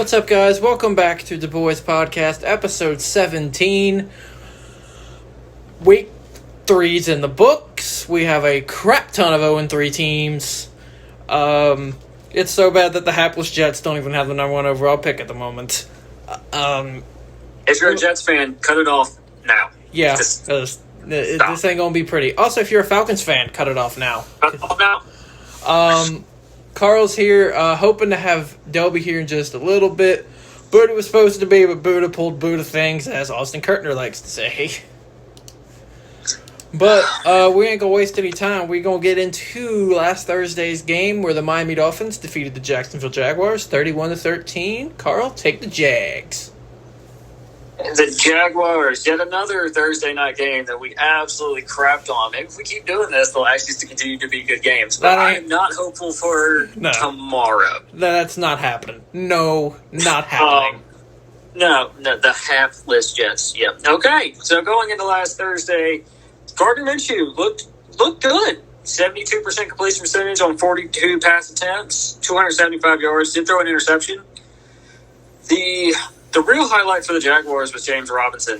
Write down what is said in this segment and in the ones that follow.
What's up, guys? Welcome back to the Boyz Podcast, episode 17. Week 3's in the books. We have a crap ton of 0-3 teams. It's so bad that the hapless Jets don't even have the number 1 overall pick at the moment. If you're a Jets fan, cut it off now. Yeah, this ain't gonna be pretty. Also, if you're a Falcons fan, cut it off now. Cut it off now. Carl's here, hoping to have Delby here in just a little bit. Buddha was supposed to be, but Buddha pulled Buddha things, as Austin Kirtner likes to say. But we ain't going to waste any time. We're going to get into last Thursday's game where the Miami Dolphins defeated the Jacksonville Jaguars 31-13. Carl, take the Jags. The Jaguars, yet another Thursday night game that we absolutely crapped on. Maybe if we keep doing this, they'll actually continue to be good games. But I am not hopeful for tomorrow. That's not happening. No, not happening. No, the hapless Jets. Yep. Okay, so going into last Thursday, Gardner Minshew looked good. 72% completion percentage on 42 pass attempts, 275 yards, did throw an interception. The real highlight for the Jaguars was James Robinson,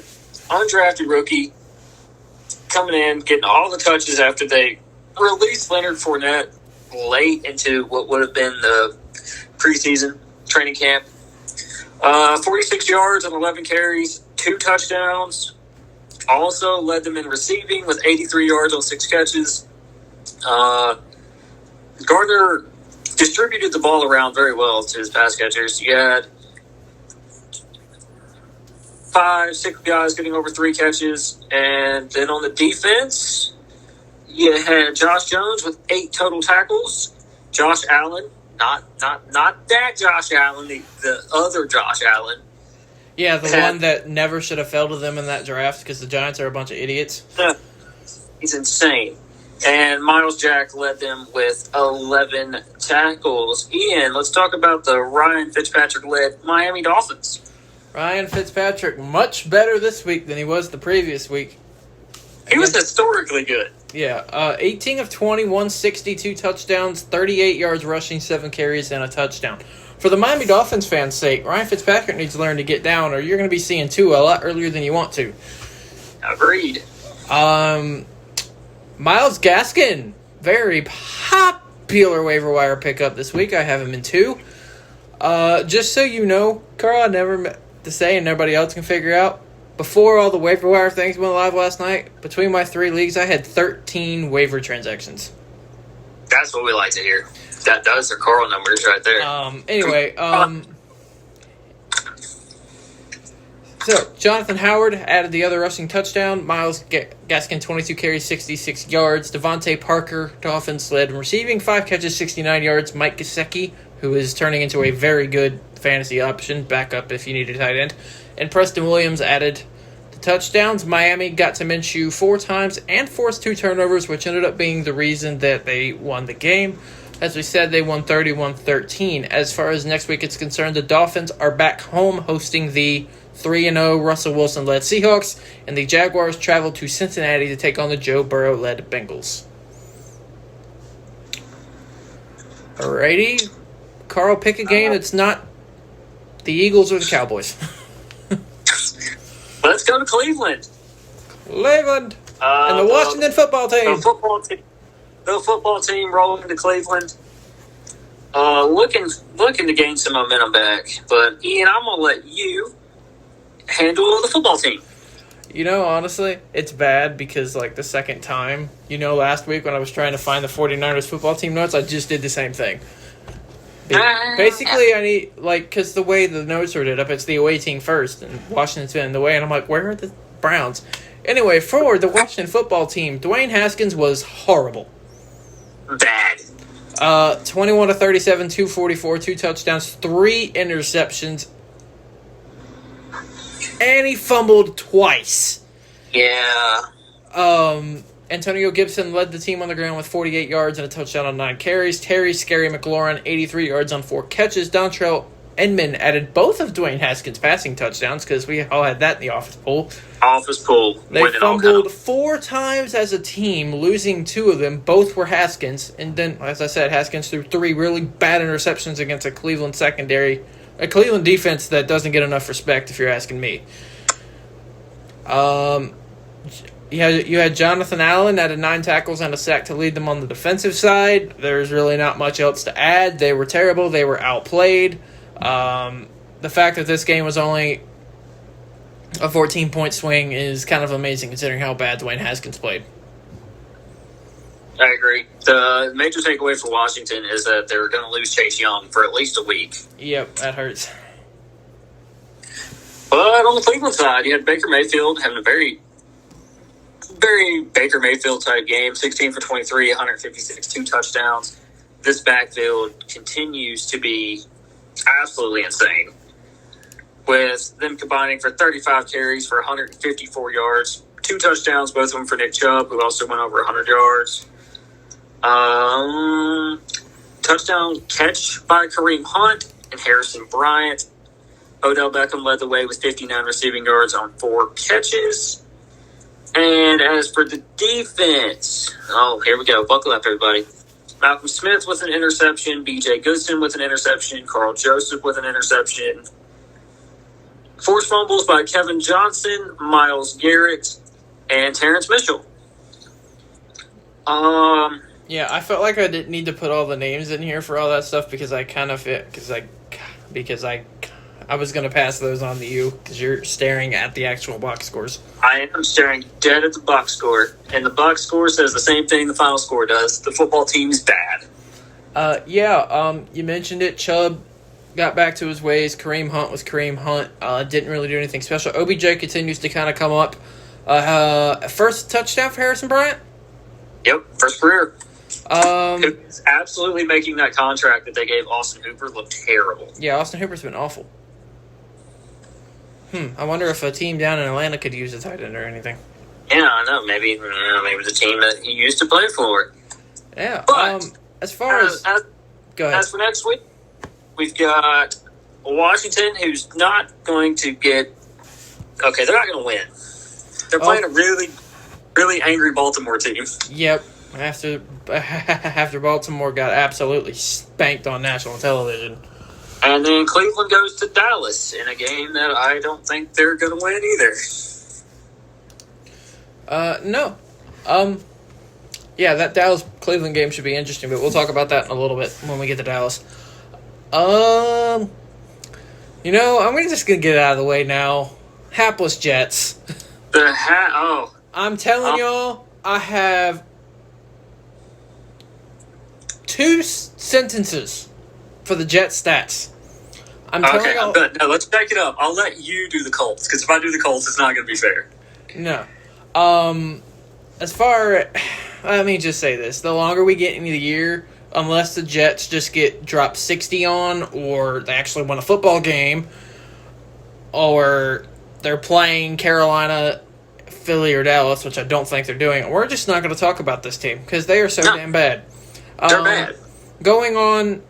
undrafted rookie, coming in, getting all the touches after they released Leonard Fournette late into what would have been the preseason training camp. 46 yards on 11 carries, 2 touchdowns. Also led them in receiving with 83 yards on 6 catches. Gardner distributed the ball around very well to his pass catchers. You had 5-6 guys getting over 3 catches. And then on the defense, you had Josh Jones with 8 total tackles. Josh Allen, not that Josh Allen, the other Josh Allen. Yeah, the one that never should have fell to them in that draft because the Giants are a bunch of idiots. He's insane. And Miles Jack led them with 11 tackles. Ian, let's talk about the Ryan Fitzpatrick-led Miami Dolphins. Ryan Fitzpatrick, much better this week than he was the previous week. He was historically good. Yeah, 18 of 20, 162 touchdowns, 38 yards rushing, 7 carries, and a touchdown. For the Miami Dolphins fans' sake, Ryan Fitzpatrick needs to learn to get down, or you're going to be seeing Tua a lot earlier than you want to. Agreed. Miles Gaskin, very popular waiver wire pickup this week. I have him in 2. Just so you know, Carl, I never meant to say, and nobody else can figure out, before all the waiver wire things went live last night, between my 3 leagues, I had 13 waiver transactions. That's what we like to hear. Those are Carl numbers right there. Anyway, so Jonathan Howard added the other rushing touchdown. Miles Gaskin, 22 carries, 66 yards. Devontae Parker, Dolphins led in receiving, 5 catches, 69 yards. Mike Gesicki, who is turning into a very good fantasy option, backup if you need a tight end. And Preston Williams added the touchdowns. Miami got to Minshew 4 times and forced 2 turnovers, which ended up being the reason that they won the game. As we said, they won 31-13. As far as next week is concerned, the Dolphins are back home hosting the 3-0 Russell Wilson-led Seahawks, and the Jaguars travel to Cincinnati to take on the Joe Burrow-led Bengals. Alrighty. Carl, pick a game that's not the Eagles or the Cowboys. Let's go to Cleveland. Cleveland. And the Washington football team. The football team rolling to Cleveland. Looking to gain some momentum back. But, Ian, I'm going to let you handle the football team. You know, honestly, it's bad because, the second time, last week when I was trying to find the 49ers football team notes, I just did the same thing. Basically, I need, because the way the notes are did up, it's the away team first, and Washington's been in the way, and I'm like, where are the Browns? Anyway, for the Washington football team, Dwayne Haskins was horrible. Bad. 21-37, 244, 2 touchdowns, 3 interceptions, and he fumbled twice. Yeah. Antonio Gibson led the team on the ground with 48 yards and a touchdown on 9 carries. Terry Scary McLaurin, 83 yards on 4 catches. Dontrell Inman added both of Dwayne Haskins' passing touchdowns because we all had that in the office pool. They fumbled 4 times as a team, losing 2 of them. Both were Haskins. And then, as I said, Haskins threw 3 really bad interceptions against a Cleveland secondary A Cleveland defense that doesn't get enough respect, if you're asking me. You had Jonathan Allen at 9 tackles and a sack to lead them on the defensive side. There's really not much else to add. They were terrible. They were outplayed. The fact that this game was only a 14-point swing is kind of amazing considering how bad Dwayne Haskins played. I agree. The major takeaway for Washington is that they're going to lose Chase Young for at least a week. Yep, that hurts. But on the Cleveland side, you had Baker Mayfield having a very, very Baker Mayfield type game. 16 for 23, 156, 2 touchdowns. This backfield continues to be absolutely insane, with them combining for 35 carries for 154 yards, 2 touchdowns, both of them for Nick Chubb, who also went over 100 yards. Touchdown catch by Kareem Hunt and Harrison Bryant. Odell Beckham led the way with 59 receiving yards on 4 catches. And as for the defense, here we go. Buckle up, everybody. Malcolm Smith with an interception, B.J. Goodson with an interception, Carl Joseph with an interception. Forced fumbles by Kevin Johnson, Myles Garrett, and Terrence Mitchell. Yeah, I felt like I didn't need to put all the names in here for all that stuff because I kind of I was going to pass those on to you because you're staring at the actual box scores. I am staring dead at the box score, and the box score says the same thing the final score does. The football team's bad. You mentioned it. Chubb got back to his ways. Kareem Hunt was Kareem Hunt. Didn't really do anything special. OBJ continues to kind of come up. First touchdown for Harrison Bryant? Yep, first career. Who's absolutely making that contract that they gave Austin Hooper look terrible. Yeah, Austin Hooper's been awful. I wonder if a team down in Atlanta could use a tight end or anything. Yeah, I know. Maybe the team that he used to play for. Yeah. But as far as go ahead. As for next week, we've got Washington, who's not going to get. Okay, they're not going to win. They're playing a really, really angry Baltimore team. Yep. After Baltimore got absolutely spanked on national television. And then Cleveland goes to Dallas in a game that I don't think they're going to win either. No. Yeah, that Dallas-Cleveland game should be interesting, but we'll talk about that in a little bit when we get to Dallas. I'm just going to get it out of the way now. Hapless Jets. I'm telling y'all, I have 2 sentences for the Jets stats. No, let's back it up. I'll let you do the Colts, because if I do the Colts, it's not going to be fair. No. Let me just say this. The longer we get into the year, unless the Jets just get dropped 60 on, or they actually win a football game, or they're playing Carolina, Philly, or Dallas, which I don't think they're doing, we're just not going to talk about this team, because they are so damn bad. They're bad. Going on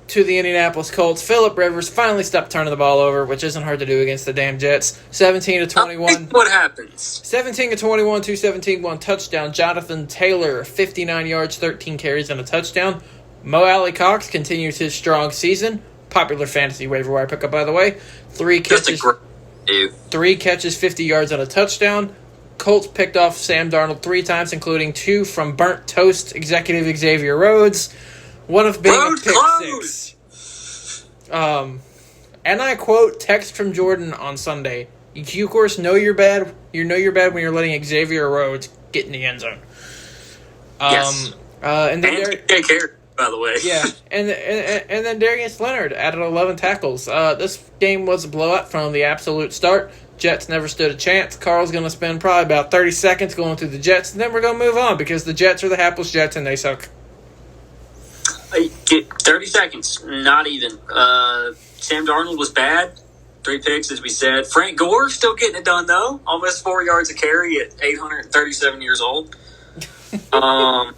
to the Indianapolis Colts, Phillip Rivers finally stopped turning the ball over, which isn't hard to do against the damn Jets. 17-21. What happens? 17-21, 217, 1 touchdown. Jonathan Taylor, 59 yards, 13 carries, and a touchdown. Mo Alley Cox continues his strong season. Popular fantasy waiver wire pickup, by the way. 3 catches, 50 yards, and a touchdown. Colts picked off Sam Darnold 3 times, including 2 from burnt toast executive Xavier Rhodes. One of being a pick six. And I quote text from Jordan on Sunday. You of course know you're bad. You know you're bad when you're letting Xavier Rhodes get in the end zone. Yes. And then take care, by the way. Yeah. And then Darius Leonard added 11 tackles. This game was a blowout from the absolute start. Jets never stood a chance. Carl's going to spend probably about 30 seconds going through the Jets, and then we're going to move on because the Jets are the hapless Jets and they suck. 30 seconds, not even. Sam Darnold was bad. 3 picks, as we said. Frank Gore still getting it done, though. Almost 4 yards a carry at 837 years old. Braxton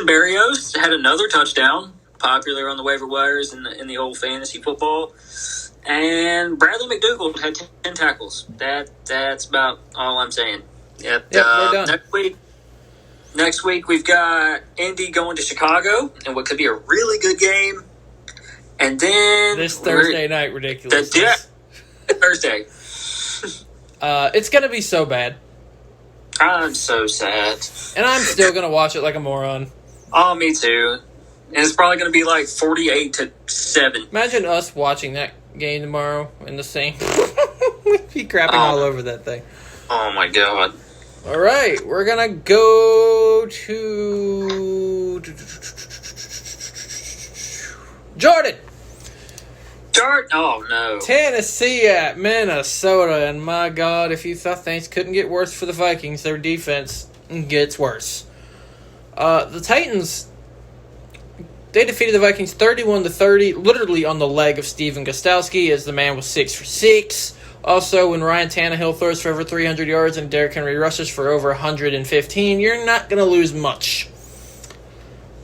Berrios had another touchdown, popular on the waiver wires in the old fantasy football. And Bradley McDougald had 10 tackles. That's about all I'm saying. Yep, we're done. Next week, we've got Indy going to Chicago, and what could be a really good game. And then this Thursday night, ridiculous. Thursday. It's gonna be so bad. I'm so sad. And I'm still gonna watch it like a moron. Oh, me too. And it's probably gonna be like 48-7. Imagine us watching that game tomorrow in the same. We'd be crapping all over that thing. Oh my god. All right, we're gonna go to Jordan. Oh no. Tennessee at Minnesota, and my God, if you thought things couldn't get worse for the Vikings, their defense gets worse. The Titans, they defeated the Vikings 31-30, literally on the leg of Steven Gostkowski, as the man was 6 for 6. Also, when Ryan Tannehill throws for over 300 yards and Derrick Henry rushes for over 115, you're not going to lose much.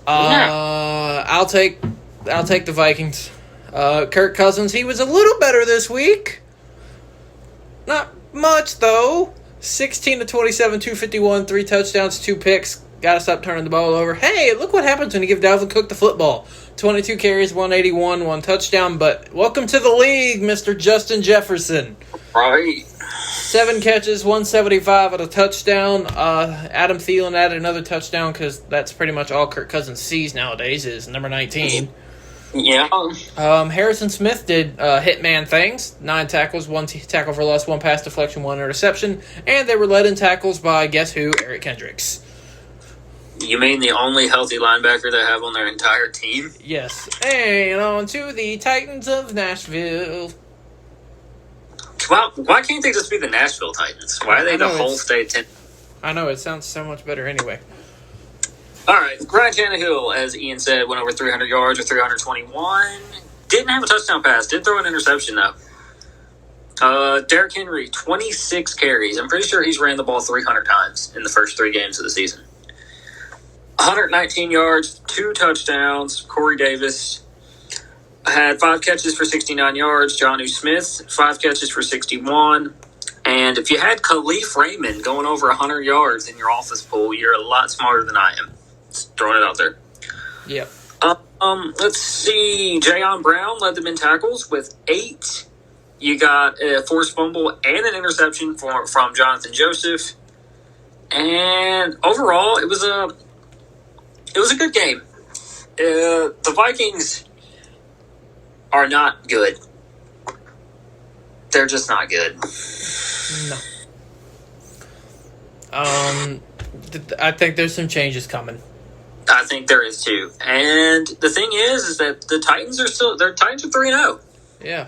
I'll take the Vikings. Kirk Cousins, he was a little better this week. Not much, though. 16-27, 251, 3 touchdowns, 2 picks. Gotta stop turning the ball over. Hey, look what happens when you give Dalvin Cook the football. 22 carries, 181, 1 touchdown. But welcome to the league, Mr. Justin Jefferson. Right. 7 catches, 175 at a touchdown. Adam Thielen added another touchdown because that's pretty much all Kirk Cousins sees nowadays is number 19. Yeah. Harrison Smith did hitman things. 9 tackles, 1 tackle for loss, 1 pass deflection, 1 interception. And they were led in tackles by, guess who? Eric Kendricks. You mean the only healthy linebacker they have on their entire team? Yes. And on to the Titans of Nashville. Well, why can't they just be the Nashville Titans? Why are they the whole state? I know, it sounds so much better anyway. All right, Ryan Tannehill, as Ian said, went over 300 yards or 321. Didn't have a touchdown pass. Did throw an interception, though. Derrick Henry, 26 carries. I'm pretty sure he's ran the ball 300 times in the first 3 games of the season. 119 yards, 2 touchdowns. Corey Davis had 5 catches for 69 yards. Jonnu Smith, 5 catches for 61. And if you had Khalif Raymond going over 100 yards in your office pool, you're a lot smarter than I am. Just throwing it out there. Yep. Let's see. Jayon Brown led them in tackles with 8. You got a forced fumble and an interception from Jonathan Joseph. And overall, it was a good game. The Vikings are not good. They're just not good. No. I think there's some changes coming. I think there is too. And the thing is that the Titans are 3-0. Yeah.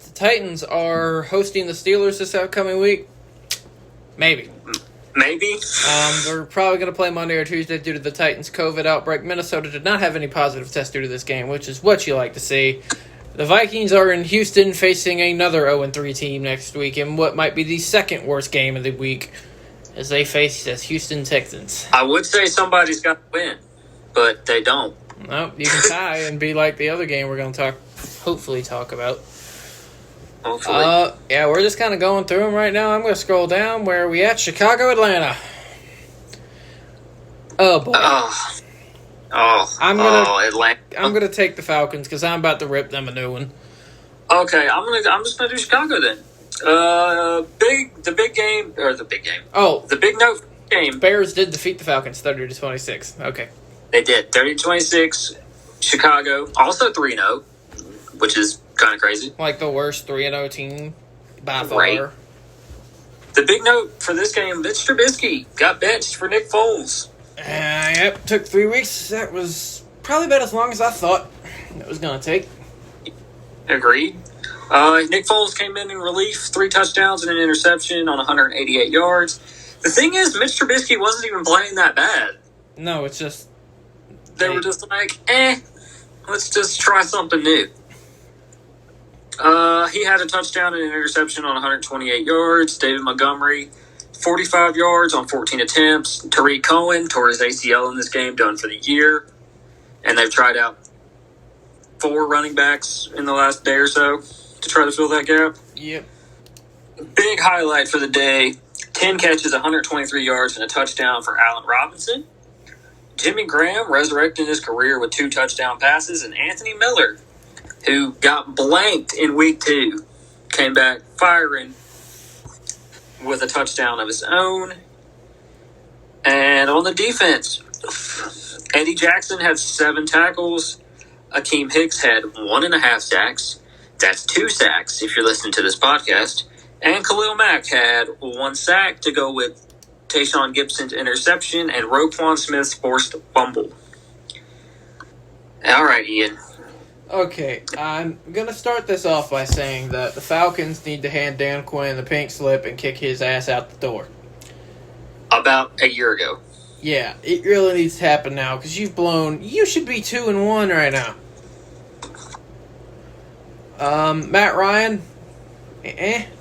The Titans are hosting the Steelers this upcoming week. Maybe. They're probably going to play Monday or Tuesday due to the Titans' COVID outbreak. Minnesota did not have any positive tests due to this game, which is what you like to see. The Vikings are in Houston facing another 0-3 team next week in what might be the second worst game of the week as they face the Houston Texans. I would say somebody's got to win, but they don't. No, you can tie and be like the other game we're going to hopefully talk about. Hopefully. Yeah, we're just kind of going through them right now. I'm going to scroll down. Where are we at? Chicago, Atlanta. Oh, boy. Atlanta. I'm gonna take the Falcons because I'm about to rip them a new one. Okay, I'm just gonna do Chicago then. The big note game. Bears did defeat the Falcons 30-26. Okay, they did 30-26. Chicago also 3-0, which is kind of crazy. Like the worst 3-0 team by far. Right. The big note for this game: Mitch Trubisky got benched for Nick Foles. Yep, took 3 weeks. That was probably about as long as I thought it was going to take. Agreed. Nick Foles came in relief, 3 touchdowns and an interception on 188 yards. The thing is, Mitch Trubisky wasn't even playing that bad. No, it's just... They were just like, let's just try something new. He had a touchdown and an interception on 128 yards. David Montgomery, 45 yards on 14 attempts. Tariq Cohen tore his ACL in this game, done for the year. And they've tried out 4 running backs in the last day or so to try to fill that gap. Yep. Big highlight for the day, 10 catches, 123 yards, and a touchdown for Allen Robinson. Jimmy Graham resurrected his career with 2 touchdown passes, and Anthony Miller who got blanked in week 2, came back firing with a touchdown of his own. And on the defense, Eddie Jackson had 7 tackles. Akeem Hicks had 1.5 sacks. That's 2 sacks if you're listening to this podcast. And Khalil Mack had 1 sack to go with Tayshaun Gibson's interception and Roquan Smith's forced fumble. All right, Ian. Okay, I'm going to start this off by saying that the Falcons need to hand Dan Quinn the pink slip and kick his ass out the door. About a year ago. Yeah, it really needs to happen now because you should be 2-1 right now. Matt Ryan,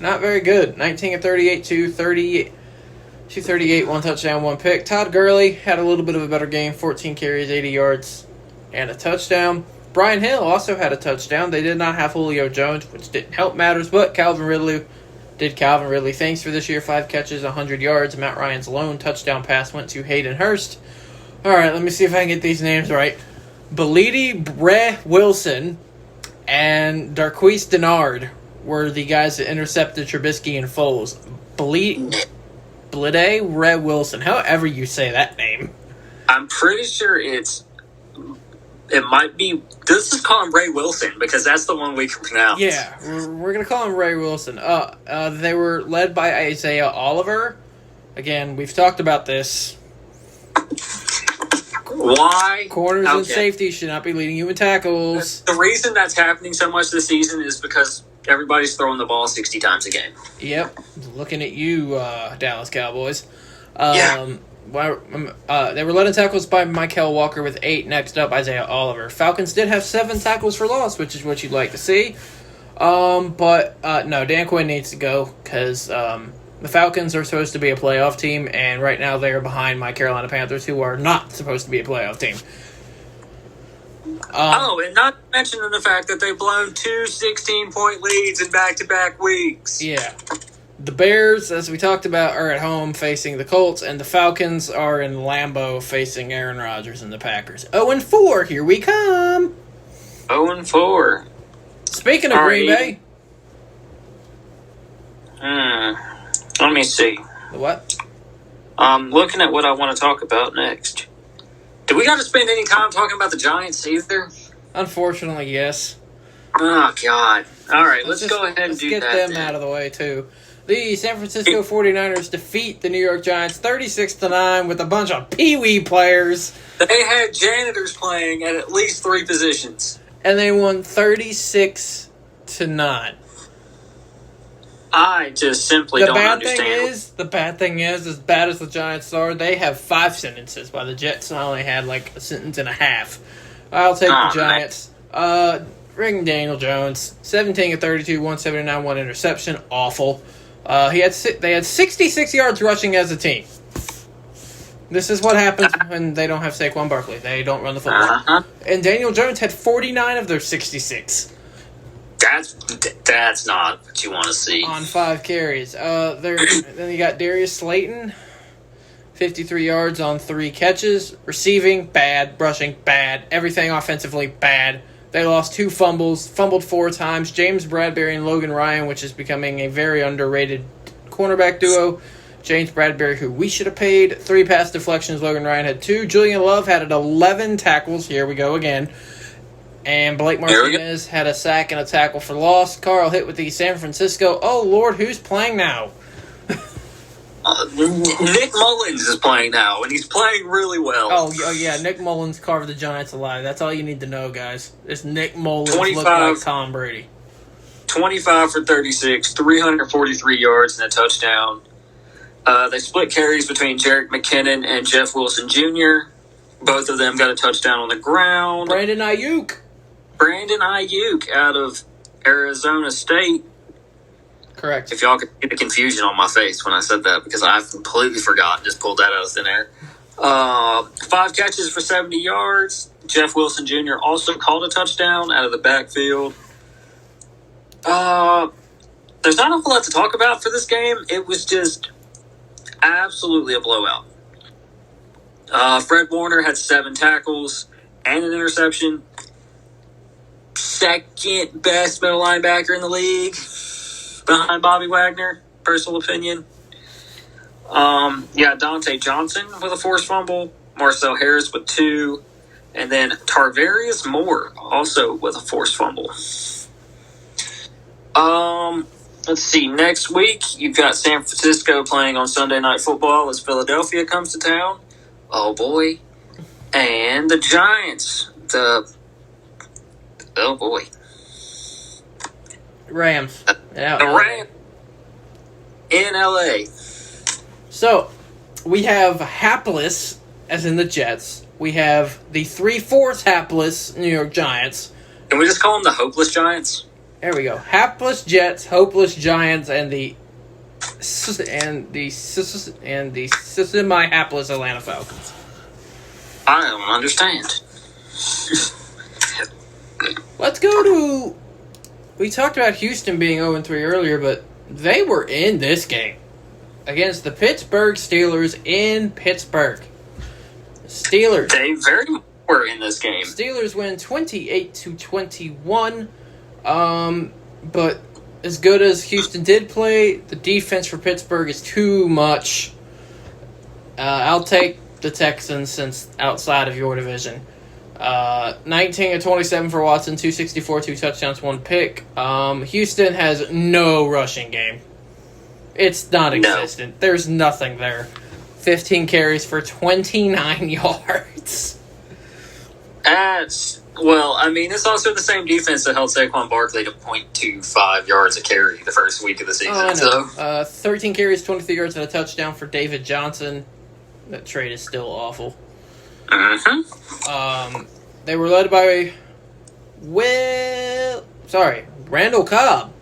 not very good. 19 of 38, 238, 1 touchdown, 1 pick. Todd Gurley had a little bit of a better game, 14 carries, 80 yards, and a touchdown. Brian Hill also had a touchdown. They did not have Julio Jones, which didn't help matters, but Calvin Ridley things for this year. 5 catches, 100 yards. Matt Ryan's lone touchdown pass went to Hayden Hurst. All right, let me see if I can get these names right. Belidi Bre Wilson and Darquise Denard were the guys that intercepted Trubisky and Foles. Belide Bre Wilson, however you say that name. I'm pretty sure it might be. Let's just call him Ray Wilson because that's the one we can pronounce. Yeah, we're going to call him Ray Wilson. They were led by Isaiah Oliver. Again, we've talked about this. Why? Corners and safeties should not be leading you in tackles. The reason that's happening so much this season is because everybody's throwing the ball 60 times a game. Yep. Looking at you, Dallas Cowboys. Yeah. They were led in tackles by Mykal Walker with 8. Next up, Isaiah Oliver. Falcons did have 7 tackles for loss, which is what you'd like to see. But no, Dan Quinn needs to go because the Falcons are supposed to be a playoff team, and right now they are behind my Carolina Panthers, who are not supposed to be a playoff team. And not mentioning the fact that they've blown 2 16-point leads in back-to-back weeks. Yeah. The Bears, as we talked about, are at home facing the Colts, and the Falcons are in Lambeau facing Aaron Rodgers and the Packers. 0-4, here we come. 0-4. Speaking of Green Bay. Let me see. What? I'm looking at what I want to talk about next. Do we got to spend any time talking about the Giants either? Unfortunately, yes. Oh, God. All right, let's go ahead and do that. Let's get them out of the way, too. The San Francisco 49ers defeat the New York Giants 36-9 with a bunch of peewee players. They had janitors playing at least 3 positions. And they won 36-9. I just simply don't understand. The bad thing is, as bad as the Giants are, they have 5 sentences, while the Jets only had like a sentence and a half. I'll take the Giants. Ring Daniel Jones, 17 of 32, 179, 1 interception. Awful. They had 66 yards rushing as a team. This is what happens when they don't have Saquon Barkley. They don't run the football. And Daniel Jones had 49 of their 66. That's not what you want to see. On 5 carries. Then you got Darius Slayton, 53 yards on 3 catches. Receiving, bad. Rushing, bad. Everything offensively, bad. They lost 2 fumbles, fumbled 4 times. James Bradbury and Logan Ryan, which is becoming a very underrated cornerback duo. James Bradbury, who we should have paid. 3 pass deflections. Logan Ryan had 2. Julian Love had 11 tackles. Here we go again. And Blake Martinez had a sack and a tackle for loss. Carl hit with the San Francisco. Oh, Lord, who's playing now? Nick Mullins is playing now, and he's playing really well. Oh, yeah, Nick Mullins carved the Giants alive. That's all you need to know, guys. This Nick Mullins looked like Tom Brady. 25 for 36, 343 yards and a touchdown. They split carries between Jerick McKinnon and Jeff Wilson Jr. Both of them got a touchdown on the ground. Brandon Ayuk out of Arizona State. Correct. If y'all could see the confusion on my face when I said that, because I completely forgot and just pulled that out of thin air. 5 catches for 70 yards. Jeff Wilson Jr. also called a touchdown out of the backfield. There's not a whole lot to talk about for this game. It was just absolutely a blowout. Fred Warner had 7 tackles and an interception. second best middle linebacker in the league, behind Bobby Wagner. Personal opinion. Dante Johnson with a forced fumble, Marcel Harris with 2, and then Tarvarius Moore also with a forced fumble. Let's see. Next week, you've got San Francisco playing on Sunday Night Football as Philadelphia comes to town. Oh, boy. And the Giants. Oh, boy. Rams. The Rams in L.A. So, we have hapless, as in the Jets. We have the 3/4 hapless New York Giants. Can we just call them the Hopeless Giants? There we go. Hapless Jets, hopeless Giants, and the semi-hapless Atlanta Falcons. I don't understand. Let's go to... We talked about Houston being 0-3 earlier, but they were in this game against the Pittsburgh Steelers in Pittsburgh. Steelers. They very much were in this game. Steelers win 28-21. But as good as Houston did play, the defense for Pittsburgh is too much. I'll take the Texans since outside of your division. 19 of 27 for Watson, 264, 2 touchdowns, 1 pick. Houston has no rushing game. It's non-existent. No. There's nothing there. 15 carries for 29 yards. It's also the same defense that held Saquon Barkley to 0.25 yards a carry the first week of the season. 13 carries, 23 yards, and a touchdown for David Johnson. That trade is still awful. Mm-hmm. They were led by Randall Cobb.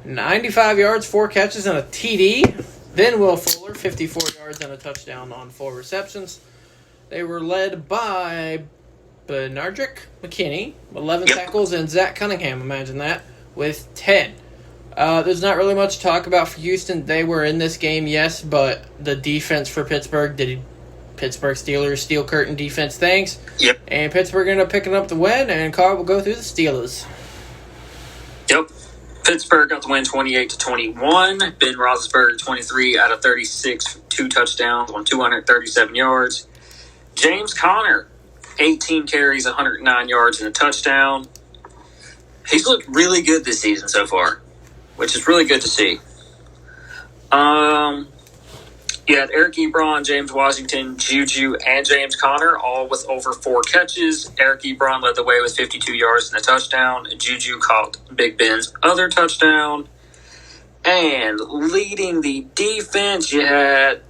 95 yards, 4 catches, and a TD. Then Will Fuller, 54 yards and a touchdown on 4 receptions. They were led by Benardrick McKinney, 11 tackles, and Zach Cunningham, imagine that, with 10. There's not really much to talk about for Houston. They were in this game, yes, but the defense for Pittsburgh did Pittsburgh Steelers steel curtain defense things. Yep. And Pittsburgh ended up picking up the win, and Carr will go through the Steelers. Yep. Pittsburgh got the win 28-21. Ben Roethlisberger 23 out of 36, 2 touchdowns on 237 yards. James Conner, 18 carries, 109 yards, and a touchdown. He's looked really good this season so far, which is really good to see. You had Eric Ebron, James Washington, Juju, and James Conner, all with over 4 catches. Eric Ebron led the way with 52 yards and a touchdown. Juju caught Big Ben's other touchdown. And leading the defense, you had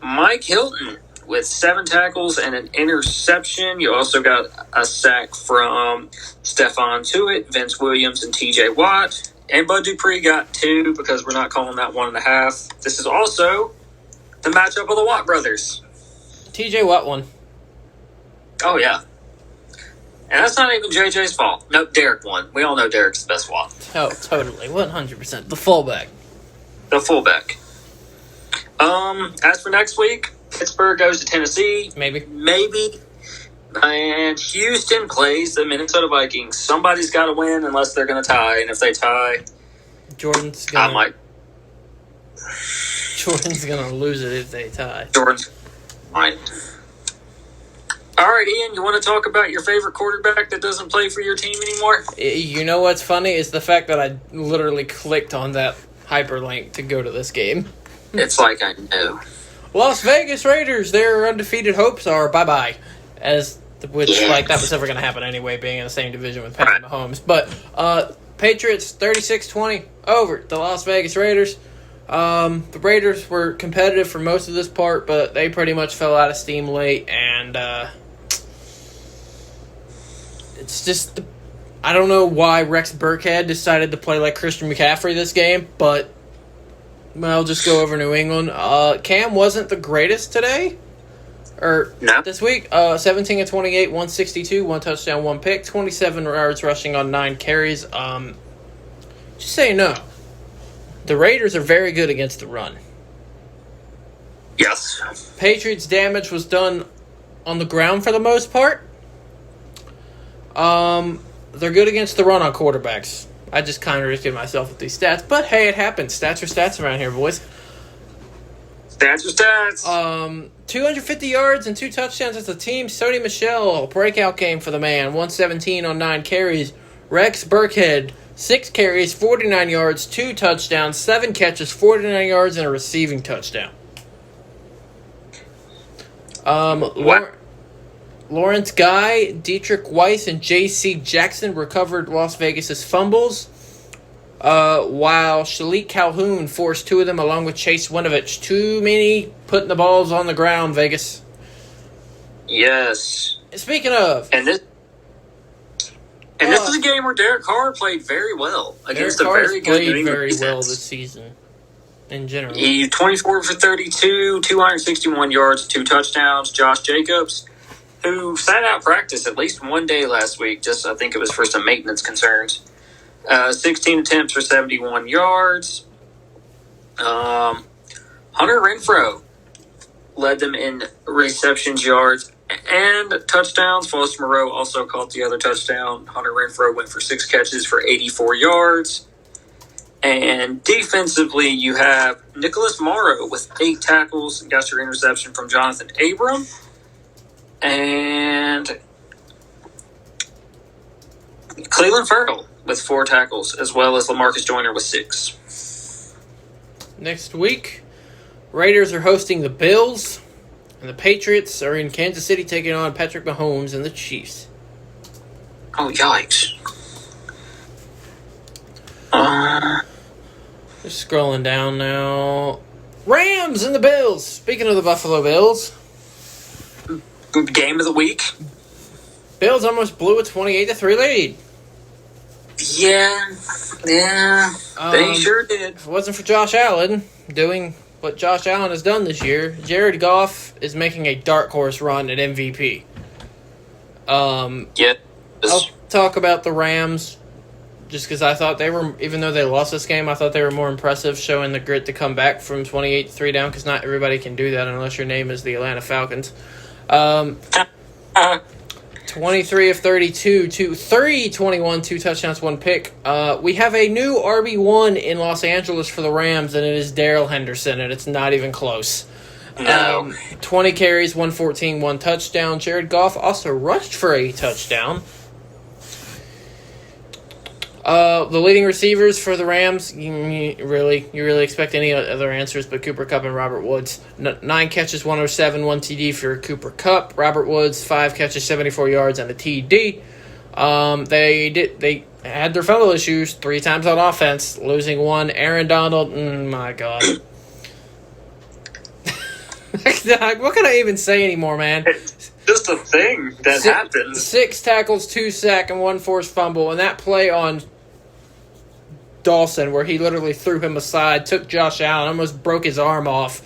Mike Hilton with 7 tackles and an interception. You also got a sack from Stephon Tuitt, Vince Williams, and T.J. Watt. And Bud Dupree got 2 because we're not calling that 1.5. This is also the matchup of the Watt brothers. T.J. Watt won. Oh, yeah. And that's not even JJ's fault. No, Derek won. We all know Derek's the best Watt. Oh, totally. 100%. The fullback. The fullback. As for next week, Pittsburgh goes to Tennessee. Maybe. And Houston plays the Minnesota Vikings. Somebody's got to win unless they're going to tie. And if they tie, Jordan's going to lose it if they tie. Jordan's fine. All right, Ian, you want to talk about your favorite quarterback that doesn't play for your team anymore? You know what's funny is the fact that I literally clicked on that hyperlink to go to this game. It's like I know. Las Vegas Raiders, their undefeated hopes are bye-bye. That was never going to happen anyway, being in the same division with Patrick Mahomes. But Patriots 36-20 over the Las Vegas Raiders. The Raiders were competitive for most of this part, but they pretty much fell out of steam late, and it's just I don't know why Rex Burkhead decided to play like Christian McCaffrey this game, but I'll just go over New England. Cam wasn't the greatest today. This week, 17 of 28, 162, 1 touchdown, 1 pick, 27 yards rushing on 9 carries. Just so you know, the Raiders are very good against the run. Yes. Patriots' damage was done on the ground for the most part. they're good against the run on quarterbacks. I just contradicted myself with these stats, but hey, it happens. Stats are stats around here, boys. Stats are stats. 250 yards and 2 touchdowns as a team. Sony Michel, breakout game for the man. 117 on 9 carries. Rex Burkhead, 6 carries, 49 yards, 2 touchdowns, 7 catches, 49 yards, and a receiving touchdown. Lawrence Guy, Dietrich Weiss, and J.C. Jackson recovered Las Vegas' fumbles, while Shalik Calhoun forced 2 of them along with Chase Winovich. Too many putting the balls on the ground, Vegas. Yes. Speaking of... And this is a game where Derek Carr played very well against a very good New England very defense. well this season, in general. He 24 for 32, 261 yards, 2 touchdowns. Josh Jacobs, who sat out practice at least one day last week, just I think it was for some maintenance concerns. 16 attempts for 71 yards. Hunter Renfrow led them in receptions, yards, and touchdowns. Foster Moreau also caught the other touchdown. Hunter Renfrow went for 6 catches for 84 yards. And defensively, you have Nicholas Morrow with 8 tackles. Got your interception from Jonathan Abram. And Cleveland Fertile with 4 tackles, as well as LaMarcus Joyner with 6. Next week, Raiders are hosting the Bills, and the Patriots are in Kansas City taking on Patrick Mahomes and the Chiefs. Oh, yikes. Just scrolling down now. Rams and the Bills. Speaking of the Buffalo Bills. Game of the week. Bills almost blew a 28-3 lead. Yeah. They sure did. If it wasn't for Josh Allen doing what Josh Allen has done this year, Jared Goff is making a dark horse run at MVP. Yeah. I'll talk about the Rams just because I thought they were, even though they lost this game, I thought they were more impressive, showing the grit to come back from 28-3 down, because not everybody can do that unless your name is the Atlanta Falcons. 23 of 32, 21, 2 touchdowns, 1 pick. We have a new RB1 in Los Angeles for the Rams, and it is Darrell Henderson, and it's not even close. No. 20 carries, 114, 1 touchdown. Jared Goff also rushed for a touchdown. The leading receivers for the Rams, you really expect any other answers but Cooper Kupp and Robert Woods. 9 catches, 107, 1 TD for Cooper Kupp. Robert Woods, 5 catches, 74 yards, and a TD. They had their fumble issues 3 times on offense, losing 1. Aaron Donald, my God. What can I even say anymore, man? It's just a thing that happens. 6 tackles, 2 sacks, and 1 forced fumble. And that play on Dawson, where he literally threw him aside, took Josh Allen, almost broke his arm off,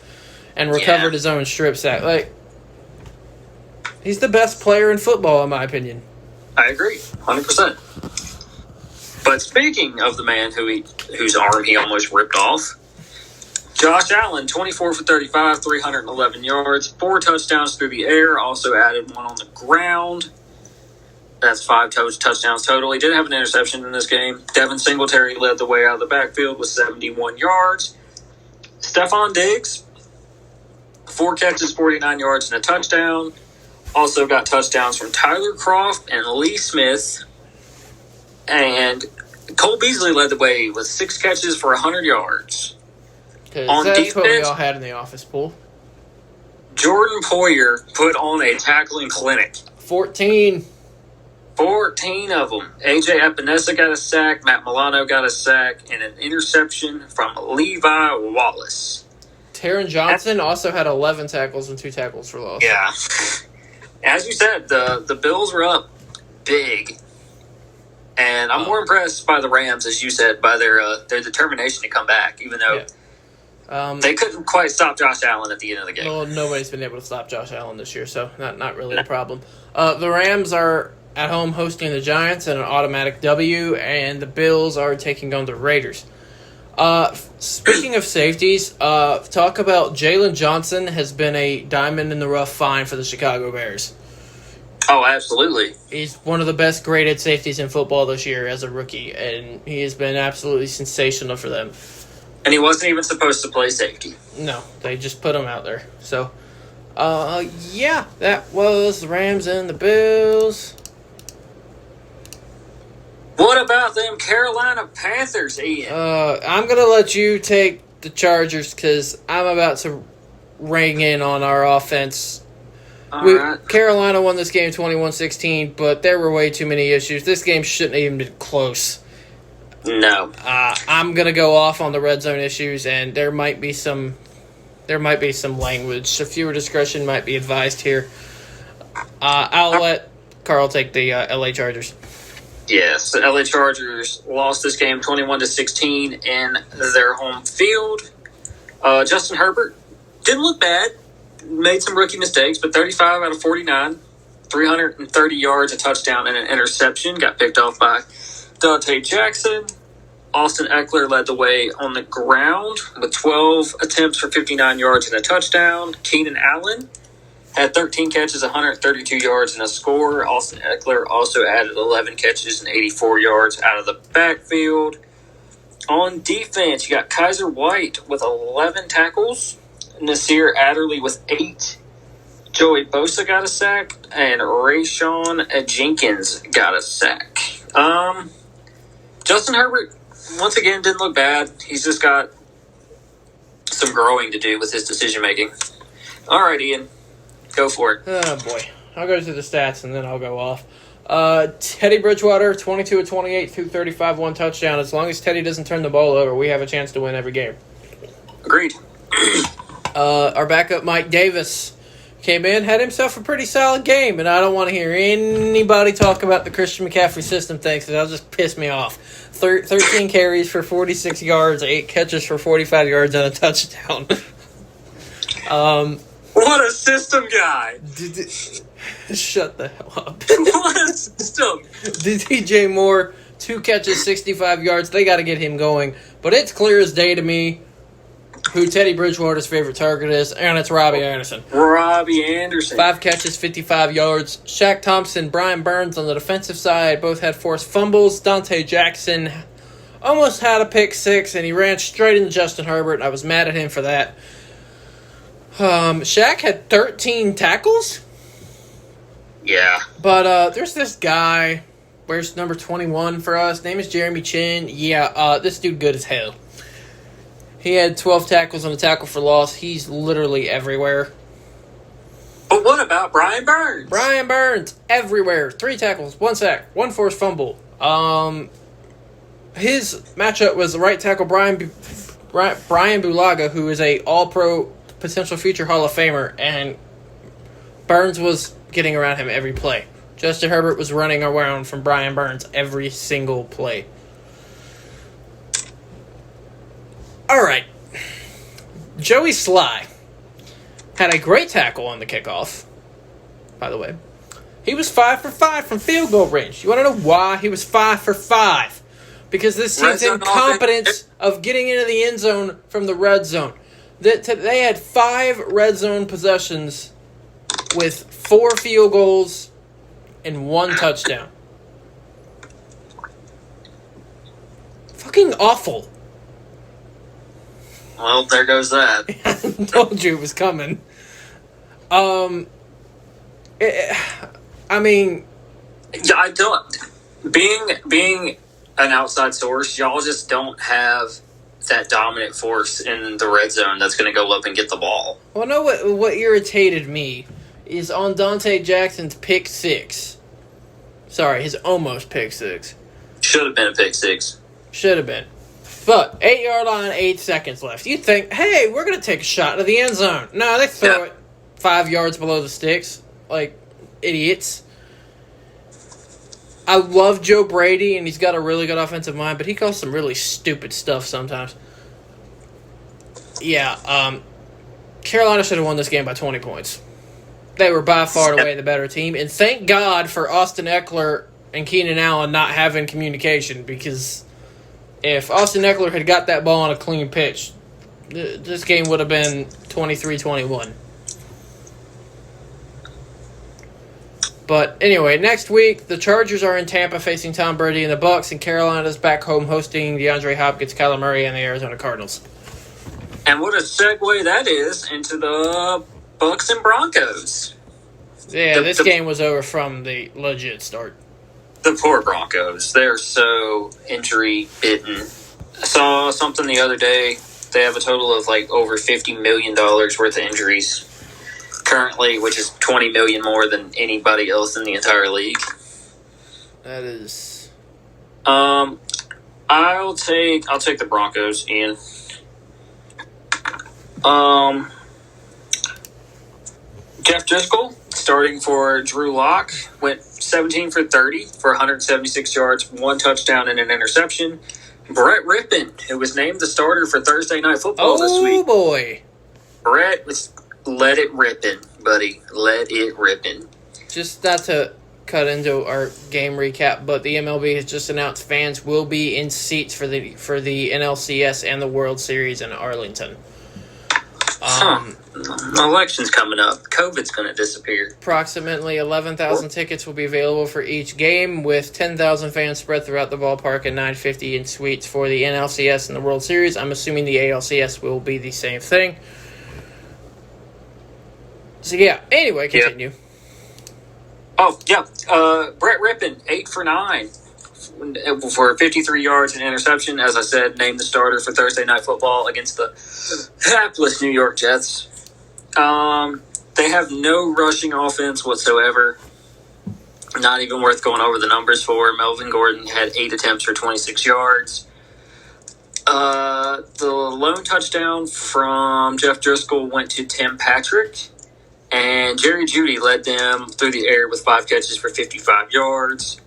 and recovered his own strip sack. Like, he's the best player in football, in my opinion. I agree, 100%. But speaking of the man whose arm he almost ripped off, Josh Allen, 24 for 35, 311 yards, 4 touchdowns through the air, also added 1 on the ground. That's 5 touchdowns total. He did have an interception in this game. Devin Singletary led the way out of the backfield with 71 yards. Stephon Diggs, 4 catches, 49 yards, and a touchdown. Also got touchdowns from Tyler Kroft and Lee Smith. And Cole Beasley led the way with 6 catches for 100 yards. On that's defense, what we all had in the office pool. Jordan Poyer put on a tackling clinic. 14 of them. A.J. Epinesa got a sack, Matt Milano got a sack, and an interception from Levi Wallace. Taron Johnson also had 11 tackles and 2 tackles for loss. Yeah. As you said, the Bills were up big. And I'm more impressed by the Rams, as you said, by their determination to come back, even though they couldn't quite stop Josh Allen at the end of the game. Well, nobody's been able to stop Josh Allen this year, so not really a problem. The Rams are at home hosting the Giants in an automatic W, and the Bills are taking on the Raiders. Speaking of safeties, talk about Jalen Johnson has been a diamond in the rough find for the Chicago Bears. Oh, absolutely. He's one of the best graded safeties in football this year as a rookie, and he has been absolutely sensational for them. And he wasn't even supposed to play safety. No, they just put him out there. So, yeah, that was the Rams and the Bills. What about them Carolina Panthers, Ian? I'm going to let you take the Chargers because I'm about to ring in on our offense. All right. Carolina won this game 21-16, but there were way too many issues. This game shouldn't have even been close. No. I'm going to go off on the red zone issues, and there might be some language. So viewer discretion might be advised here. I'll let Carl take the LA Chargers. Yes, the LA Chargers lost this game 21-16 in their home field. Justin Herbert didn't look bad. Made some rookie mistakes, but 35 out of 49, 330 yards, a touchdown, and an interception. Got picked off by Dante Jackson. Austin Eckler led the way on the ground with 12 attempts for 59 yards and a touchdown. Keenan Allen had 13 catches, 132 yards, and a score. Austin Eckler also added 11 catches and 84 yards out of the backfield. On defense, you got Kaiser White with 11 tackles. Nasir Adderley with 8. Joey Bosa got a sack, and Rayshawn Jenkins got a sack. Justin Herbert, once again, didn't look bad. He's just got some growing to do with his decision-making. All right, Ian, go for it. Oh, boy. I'll go through the stats, and then I'll go off. Teddy Bridgewater, 22 of 28, 235, 1 touchdown. As long as Teddy doesn't turn the ball over, we have a chance to win every game. Agreed. Our backup, Mike Davis, came in, had himself a pretty solid game, and I don't want to hear anybody talk about the Christian McCaffrey system thing because that'll just piss me off. 13 carries for 46 yards, 8 catches for 45 yards, and a touchdown. What a system guy. Shut the hell up. What a system. DJ Moore, 2 catches, 65 yards. They got to get him going. But it's clear as day to me who Teddy Bridgewater's favorite target is, and it's Robbie Anderson. 5 catches, 55 yards. Shaq Thompson, Brian Burns on the defensive side both had forced fumbles. Dante Jackson almost had a pick 6, and he ran straight into Justin Herbert, and I was mad at him for that. Shaq had 13 tackles. Yeah. But there's this guy, wears number 21 for us. Name is Jeremy Chin. Yeah, this dude good as hell. He had 12 tackles on a tackle for loss. He's literally everywhere. But what about Brian Burns? Brian Burns, everywhere. 3 tackles, 1 sack, 1 forced fumble. His matchup was the right tackle, Brian Bulaga, who is a all-pro potential future Hall of Famer, and Burns was getting around him every play. Justin Herbert was running around from Brian Burns every single play. All right. Joey Sly had a great tackle on the kickoff, by the way. He was 5 for 5 from field goal range. You want to know why he was 5 for 5? Because this team's incompetence of getting into the end zone from the red zone. They had 5 red zone possessions with 4 field goals and 1 touchdown. Fucking awful. Well, there goes that. I told you it was coming. I mean, Yeah, I don't. Being an outside source, y'all just don't have that dominant force in the red zone that's going to go up and get the ball. well, no. What irritated me is on Dante Jackson's pick 6. Sorry, his almost pick 6. Should have been a pick 6. Should have been. But 8-yard line, 8 seconds left. You think, hey, we're going to take a shot to the end zone. No, they throw it 5 yards below the sticks like idiots. I love Joe Brady, and he's got a really good offensive mind, but he calls some really stupid stuff sometimes. Yeah, Carolina should have won this game by 20 points. They were by far and away the better team, and thank God for Austin Eckler and Keenan Allen not having communication, because if Austin Eckler had got that ball on a clean pitch, this game would have been 23-21. But anyway, next week, the Chargers are in Tampa facing Tom Brady and the Bucs, and Carolina's back home hosting DeAndre Hopkins, Kyler Murray, and the Arizona Cardinals. And what a segue that is into the Bucs and Broncos. Yeah, this game was over from the legit start. The poor Broncos. They're so injury-bitten. I saw something the other day. They have a total of like over $50 million worth of injuries currently, which is $20 million more than anybody else in the entire league. That is... I'll take the Broncos, Ian. Jeff Driscoll, starting for Drew Lock, went 17 for 30 for 176 yards, 1 touchdown, and an interception. Brett Rippon, who was named the starter for Thursday Night Football this week. Oh, boy. Brett, let it rippin', buddy. Let it rippin'. Just not to cut into our game recap, but the MLB has just announced fans will be in seats for the NLCS and the World Series in Arlington. Election's coming up. COVID's going to disappear. Approximately 11,000 tickets will be available for each game, with 10,000 fans spread throughout the ballpark and 950 in suites for the NLCS and the World Series. I'm assuming the ALCS will be the same thing. So, yeah. Anyway, continue. Yep. Oh, yeah. Brett Rippon, 8 for 9 for 53 yards and interception. As I said, named the starter for Thursday Night Football against the hapless New York Jets. They have no rushing offense whatsoever. Not even worth going over the numbers for. Melvin Gordon had 8 attempts for 26 yards. The lone touchdown from Jeff Driscoll went to Tim Patrick. And Jerry Jeudy led them through the air with 5 catches for 55 yards.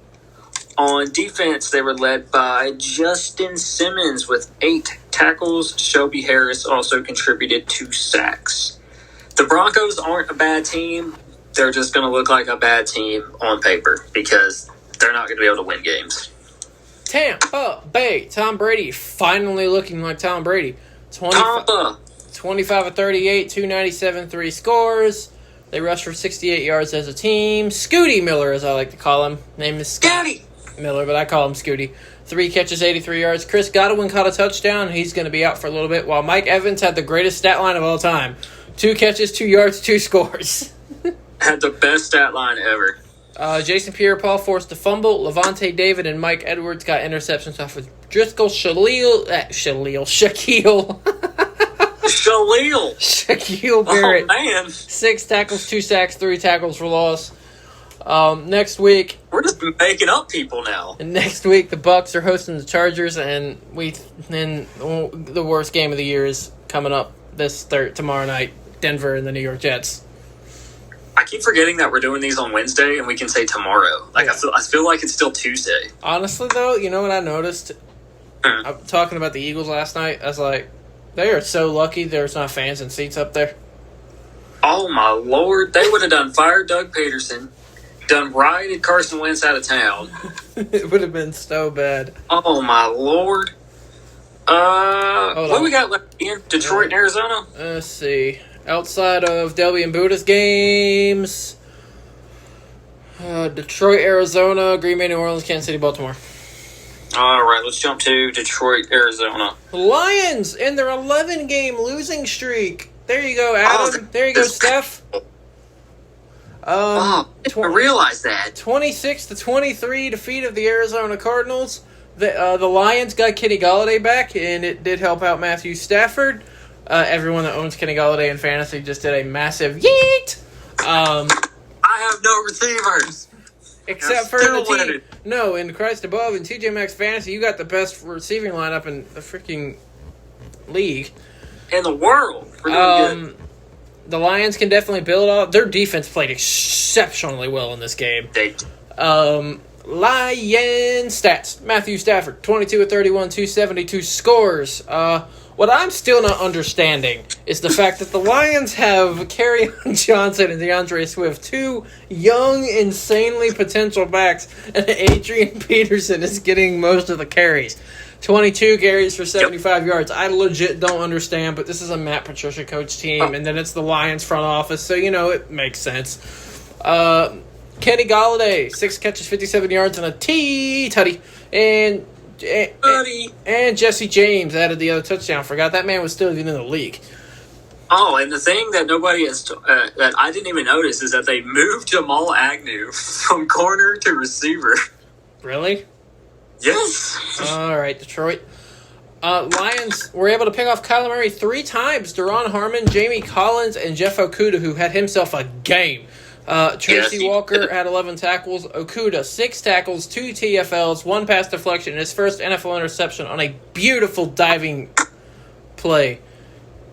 On defense, they were led by Justin Simmons with 8 tackles. Shelby Harris also contributed 2 sacks. The Broncos aren't a bad team. They're just going to look like a bad team on paper because they're not going to be able to win games. Tampa Bay. Tom Brady finally looking like Tom Brady. 25 of 38, 297, 3 scores. They rushed for 68 yards as a team. Scooty Miller, as I like to call him. Name is Scotty Miller, but I call him Scooty. 3 catches, 83 yards. Chris Godwin caught a touchdown. He's going to be out for a little bit, while Mike Evans had the greatest stat line of all time. 2 catches, 2 yards, 2 scores. Had the best stat line ever. Jason Pierre-Paul forced a fumble. Levante David and Mike Edwards got interceptions off of Driscoll. Shaquille Barrett. Oh, man. 6 tackles, 2 sacks, 3 tackles for loss. Next week, we're just making up people now. And next week, the Bucs are hosting the Chargers, and the worst game of the year is coming up tomorrow night. Denver and the New York Jets. I keep forgetting that we're doing these on Wednesday, and we can say tomorrow. Yeah. I feel like it's still Tuesday. Honestly, though, you know what I noticed? I'm talking about the Eagles last night. I was like, they are so lucky there's not fans and seats up there. Oh, my Lord. They would have done fired Doug Peterson, done rioted Carson Wentz out of town. It would have been so bad. Oh, my Lord. What do we got left in Detroit and Arizona? Let's see. Outside of Delby and Buddha's games, Detroit, Arizona, Green Bay, New Orleans, Kansas City, Baltimore. All right, let's jump to Detroit, Arizona. Lions in their 11-game losing streak. There you go, Adam. There you go, Steph. I realized that. 26-23 defeat of the Arizona Cardinals. The Lions got Kenny Golladay back, and it did help out Matthew Stafford. Everyone that owns Kenny Golladay in fantasy just did a massive yeet. I have no receivers. Except for the team. No, in Christ above, in TJ Maxx Fantasy, you got the best receiving lineup in the freaking league. In the world. We're doing good. The Lions can definitely build off. Their defense played exceptionally well in this game. They Lions stats. Matthew Stafford, 22 of 31, 272 scores. What I'm still not understanding is the fact that the Lions have Kerryon Johnson and DeAndre Swift, 2 young, insanely potential backs, and Adrian Peterson is getting most of the carries. 22 carries for 75 yards. I legit don't understand, but this is a Matt Patricia coach team, and then it's the Lions front office, so, it makes sense. Kenny Galladay, 6 catches, 57 yards, and a tutty. And Jesse James added the other touchdown. Forgot that man was still even in the league. Oh, and the thing that nobody has that I didn't even notice is that they moved Jamal Agnew from corner to receiver. Really? Yes. All right, Detroit. Lions were able to pick off Kyler Murray 3 times. Deron Harmon, Jamie Collins, and Jeff Okudah, who had himself a game. Tracy Walker had 11 tackles. Okudah, 6 tackles, 2 TFLs, 1 pass deflection, and his first NFL interception on a beautiful diving play.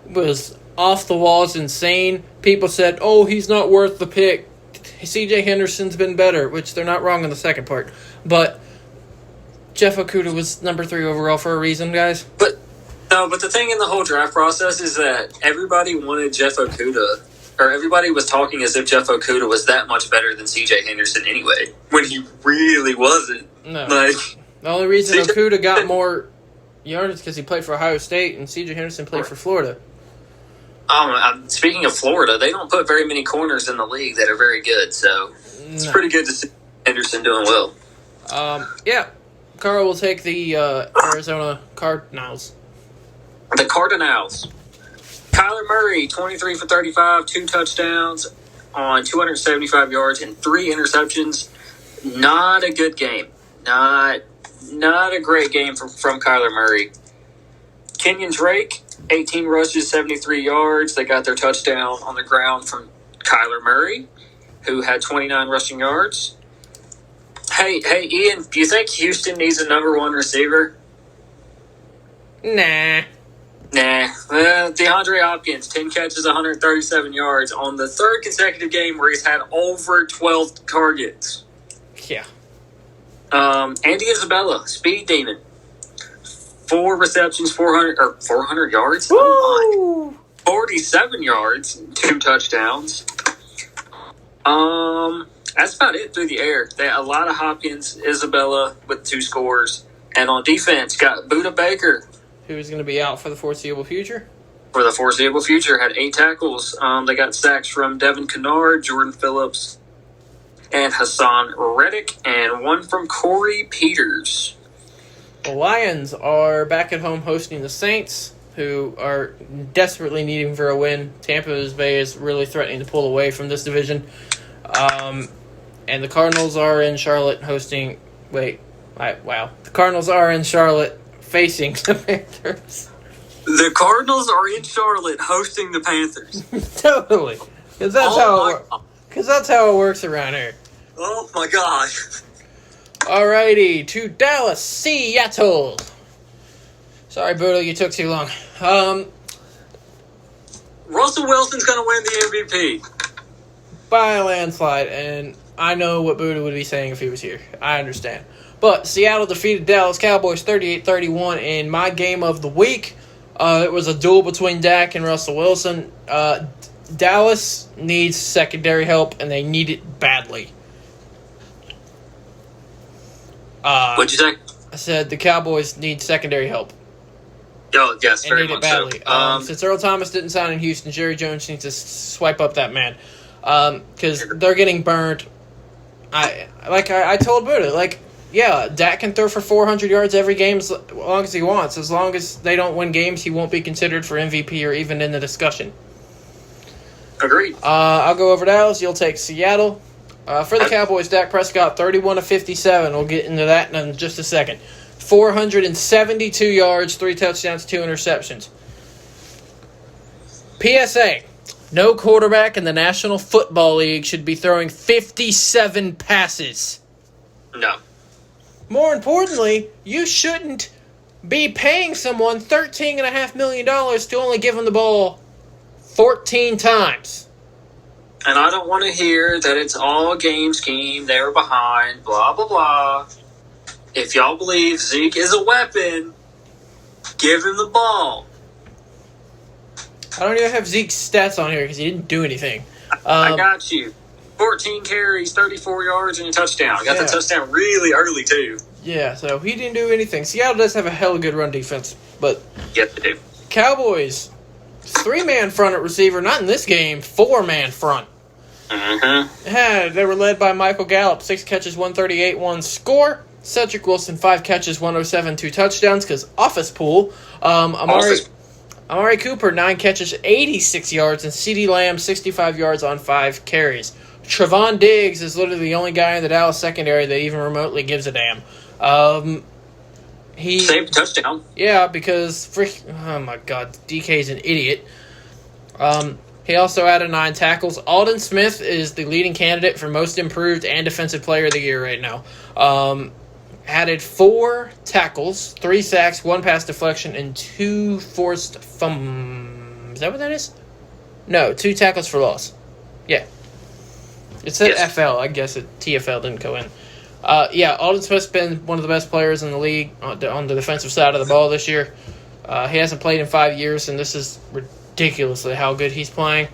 It was off the walls, insane. People said, oh, he's not worth the pick. C.J. Henderson's been better, which they're not wrong in the second part. But Jeff Okudah was number 3 overall for a reason, guys. But the thing in the whole draft process is that everybody wanted Jeff Okudah, or everybody was talking as if Jeff Okudah was that much better than C.J. Henderson anyway, when he really wasn't. No. The only reason Okudah got more yards is because he played for Ohio State and C.J. Henderson played for Florida. Speaking of Florida, they don't put very many corners in the league that are very good, so it's pretty good to see Henderson doing well. Yeah. Carl will take the Arizona Cardinals. The Cardinals. Kyler Murray, 23 for 35, 2 touchdowns on 275 yards and 3 interceptions. Not a good game. Not a great game from Kyler Murray. Kenyon Drake, 18 rushes, 73 yards. They got their touchdown on the ground from Kyler Murray, who had 29 rushing yards. Hey, Ian, do you think Houston needs a number 1 receiver? Nah. DeAndre Hopkins, 10 catches, 137 yards on the 3rd consecutive game where he's had over 12 targets. Yeah. Andy Isabella, speed demon. 4 receptions, 400 yards. Woo! Oh my. 47 yards, 2 touchdowns. That's about it through the air. They had a lot of Hopkins, Isabella with 2 scores. And on defense, got Budda Baker, who is going to be out for the foreseeable future? For the foreseeable future, had 8 tackles. They got sacks from Devin Kennard, Jordan Phillips, and Hassan Reddick, and 1 from Corey Peters. The Lions are back at home hosting the Saints, who are desperately needing for a win. Tampa Bay is really threatening to pull away from this division. And the Cardinals are in Charlotte hosting... The Cardinals are in Charlotte facing the Panthers. The Cardinals are in Charlotte hosting the Panthers. Totally. Because that's how it works around here. Oh, my gosh. Alrighty, to Dallas, Seattle. Sorry, Boodle, you took too long. Russell Wilson's going to win the MVP. By a landslide, and I know what Buddha would be saying if he was here. I understand. But Seattle defeated Dallas Cowboys 38-31 in my game of the week. It was a duel between Dak and Russell Wilson. Dallas needs secondary help, and they need it badly. What'd you say? I said the Cowboys need secondary help. Oh, yes, and very need it much badly. so. Since Earl Thomas didn't sign in Houston, Jerry Jones needs to swipe up that man. Because they're getting burned. I told Buddha, Dak can throw for 400 yards every game as long as he wants. As long as they don't win games, he won't be considered for MVP or even in the discussion. Agreed. I'll go over Dallas. You'll take Seattle. For the Cowboys, Dak Prescott, 31 of 57. We'll get into that in just a second. 472 yards, 3 touchdowns, 2 interceptions. PSA. No quarterback in the National Football League should be throwing 57 passes. No. More importantly, you shouldn't be paying someone $13.5 million to only give him the ball 14 times. And I don't want to hear that it's all a game scheme, they were behind, blah, blah, blah. If y'all believe Zeke is a weapon, give him the ball. I don't even have Zeke's stats on here because he didn't do anything. I got you. 14 carries, 34 yards, and a touchdown. Got the touchdown really early, too. Yeah, so he didn't do anything. Seattle does have a hella good run defense, but... Yes, they do. Cowboys, 3-man front at receiver. Not in this game, 4-man front. Mm-hmm. Yeah, they were led by Michael Gallup, 6 catches, 138, 1 score. Cedric Wilson, 5 catches, 107, 2 touchdowns, because office pool. Amari Cooper, 9 catches, 86 yards, and CeeDee Lamb, 65 yards on 5 carries. Trevon Diggs is literally the only guy in the Dallas secondary that even remotely gives a damn. He saved a touchdown. Yeah, because oh my God, DK's an idiot. He also added 9 tackles. Alden Smith is the leading candidate for most improved and defensive player of the year right now. Added 4 tackles, 3 sacks, 1 pass deflection, and 2 forced fumbles. Is that what that is? No, 2 tackles for loss. Yeah. It said FL. I guess TFL didn't go in. Alden Smith's been one of the best players in the league on the defensive side of the ball this year. He hasn't played in 5 years, and this is ridiculously how good he's playing.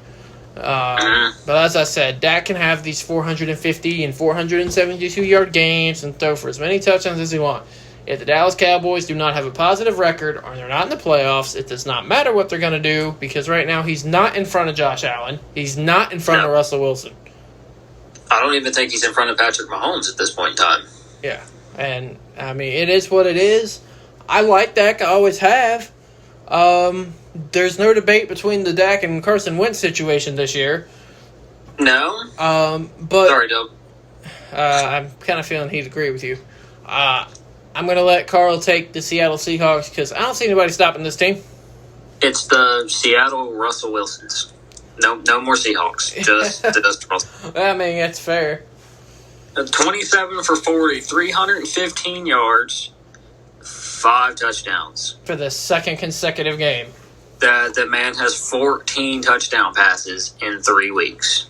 But as I said, Dak can have these 450 and 472-yard games and throw for as many touchdowns as he wants. If the Dallas Cowboys do not have a positive record or they're not in the playoffs, it does not matter what they're going to do, because right now he's not in front of Josh Allen. He's not in front of Russell Wilson. I don't even think he's in front of Patrick Mahomes at this point in time. Yeah, and, I mean, it is what it is. I like Dak. I always have. There's no debate between the Dak and Carson Wentz situation this year. No? But sorry, Doug. I'm kind of feeling he'd agree with you. I'm going to let Carl take the Seattle Seahawks because I don't see anybody stopping this team. It's the Seattle Russell Wilsons. No more Seahawks. Just Russell. I mean, that's fair. 27 for 40, 315 yards, 5 touchdowns. For the second consecutive game. That man has 14 touchdown passes in 3 weeks.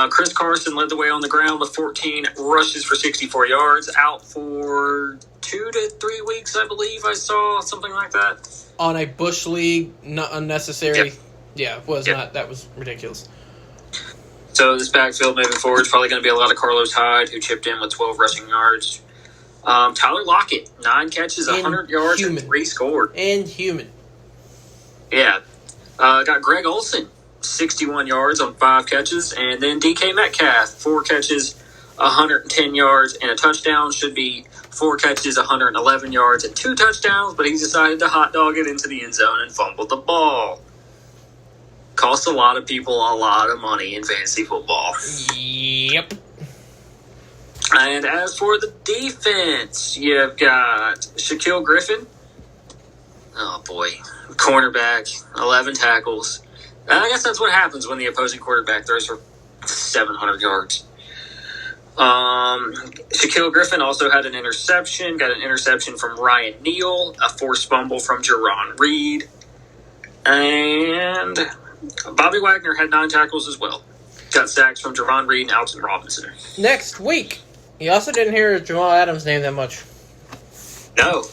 Chris Carson led the way on the ground with 14 rushes for 64 yards. Out for 2 to 3 weeks, I believe I saw, something like that. On a Bush League, not unnecessary. Yep. Yeah, not. That was ridiculous. So this backfield moving forward is probably going to be a lot of Carlos Hyde, who chipped in with 12 rushing yards. Tyler Lockett, 9 catches, 100 yards, and 3 scored. Inhuman. Yeah. Got Greg Olsen, 61 yards on 5 catches. And then DK Metcalf, 4 catches, 110 yards, and a touchdown. Should be 4 catches, 111 yards, and 2 touchdowns. But he decided to hot dog it into the end zone and fumbled the ball. Cost a lot of people a lot of money in fantasy football. Yep. And as for the defense, you've got Shaquille Griffin. Oh, boy. Cornerback, 11 tackles. I guess that's what happens when the opposing quarterback throws for 700 yards. Shaquille Griffin also had an interception. Got an interception from Ryan Neal. A forced fumble from Jerron Reed. And Bobby Wagner had 9 tackles as well. Got sacks from Jerron Reed and Alton Robinson. Next week, you also didn't hear Jamal Adams' name that much. No.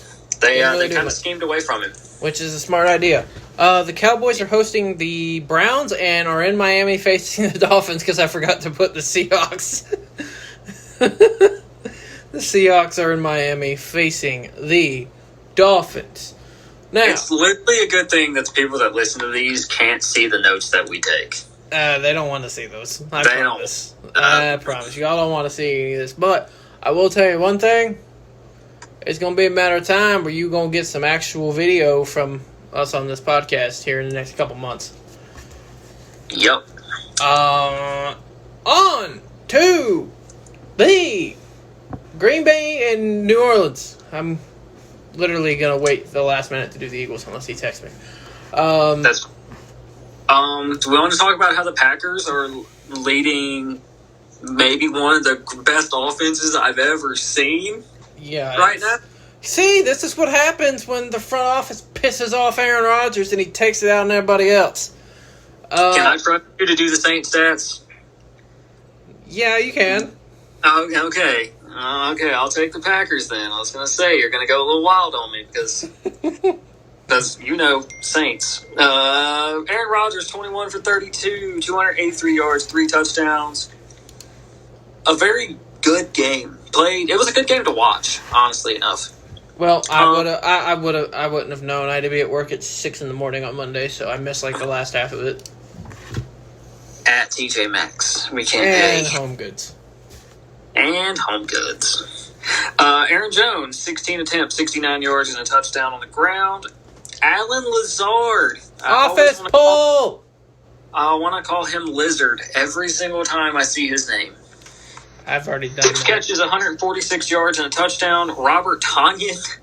They kind of schemed away from him. Which is a smart idea. The Cowboys are hosting the Browns and are in Miami facing the Dolphins because I forgot to put the Seahawks. The Seahawks are in Miami facing the Dolphins. Now, it's literally a good thing that the people that listen to these can't see the notes that we take. They don't want to see those. I promise. I promise. Y'all don't want to see any of this. But I will tell you one thing. It's going to be a matter of time where you're going to get some actual video from us on this podcast here in the next couple months. Yep. On to the Green Bay and New Orleans. I'm literally going to wait the last minute to do the Eagles unless he texts me. Do we want to talk about how the Packers are leading maybe one of the best offenses I've ever seen? Yeah. Right now? See, this is what happens when the front office pisses off Aaron Rodgers and he takes it out on everybody else. Can I trust you to do the Saints stats? Yeah, you can. Okay, I'll take the Packers then. I was going to say, you're going to go a little wild on me because Saints. Aaron Rodgers, 21 for 32, 283 yards, 3 touchdowns. A very good game. It was a good game to watch, honestly enough. Well, I wouldn't have known. I had to be at work at 6 a.m. on Monday, so I missed the last half of it. at TJ Maxx. We can't And pay. home goods. And home goods. Aaron Jones, 16 attempts, 69 yards, and a touchdown on the ground. Alan Lazard. Office pull! I want to call him Lizard every single time I see his name. I've already done 6 that. catches, 146 yards, and a touchdown. Robert Tonyan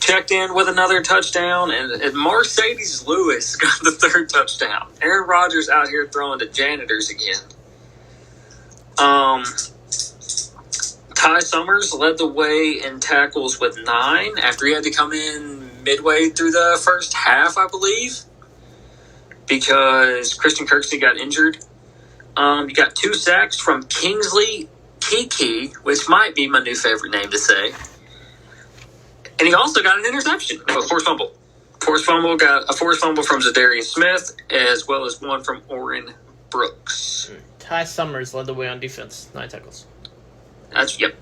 checked in with another touchdown, and Mercedes Lewis got the third touchdown. Aaron Rodgers out here throwing to janitors again. Ty Summers led the way in tackles with 9 after he had to come in midway through the first half, I believe, because Christian Kirksey got injured. You got 2 sacks from Kingsley Kiki, which might be my new favorite name to say. And he also got an interception, a forced fumble. Got a forced fumble from Zadarius Smith, as well as one from Oren Brooks. Ty Summers led the way on defense. 9 tackles. Yep.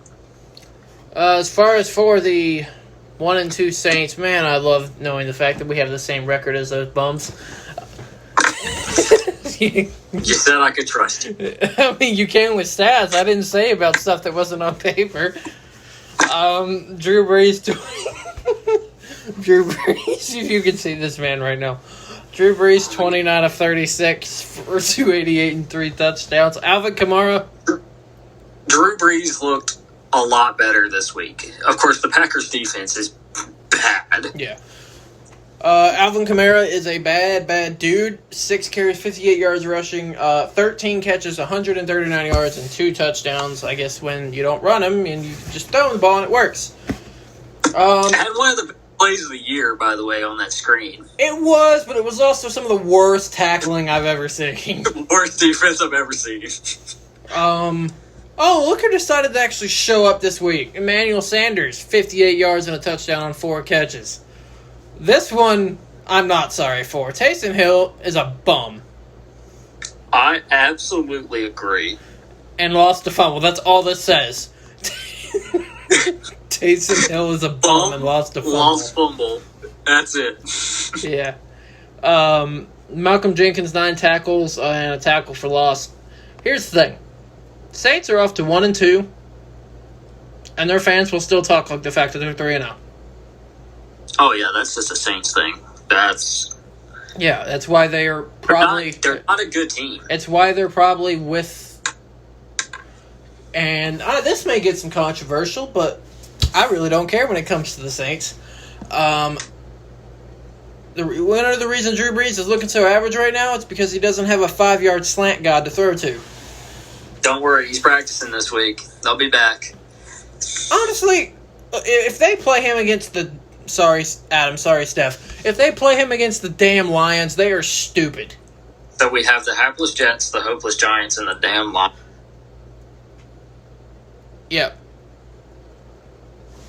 As far as for the 1-2 Saints, man, I love knowing the fact that we have the same record as those bums. You said I could trust you. I mean, you can with stats. I didn't say about stuff that wasn't on paper. Drew Brees, if you can see this man right now. Drew Brees, 29 of 36 for 288 and 3 touchdowns. Alvin Kamara. Drew Brees looked a lot better this week. Of course, the Packers' defense is bad. Yeah. Alvin Kamara is a bad dude. 6 carries, 58 yards rushing, 13 catches, 139 yards, and 2 touchdowns. I guess when you don't run him and you just throw him the ball and it works. And one of the plays of the year, by the way, on that screen. It was, but it was also some of the worst tackling I've ever seen. Worst defense I've ever seen. Oh, look who decided to actually show up this week. Emmanuel Sanders, 58 yards and a touchdown on 4 catches. This one, I'm not sorry for. Taysom Hill is a bum. I absolutely agree. And lost the fumble. That's all this says. Taysom Hill is a bum and lost the fumble. Lost fumble. That's it. Yeah. Malcolm Jenkins, 9 tackles and a tackle for loss. Here's the thing. Saints are off to 1-2, and their fans will still talk like the fact that they're 3-0. Oh yeah, that's just a Saints thing. That's why they are probably they're not a good team. It's why they're probably with. And this may get some controversial, but I really don't care when it comes to the Saints. The reason Drew Brees is looking so average right now, it's because he doesn't have a 5-yard slant god to throw to. Don't worry, he's practicing this week. They'll be back. Honestly, if they play him against the... Sorry, Adam. Sorry, Steph. If they play him against the damn Lions, they are stupid. So we have the hapless Jets, the hopeless Giants, and the damn Lions. Yep.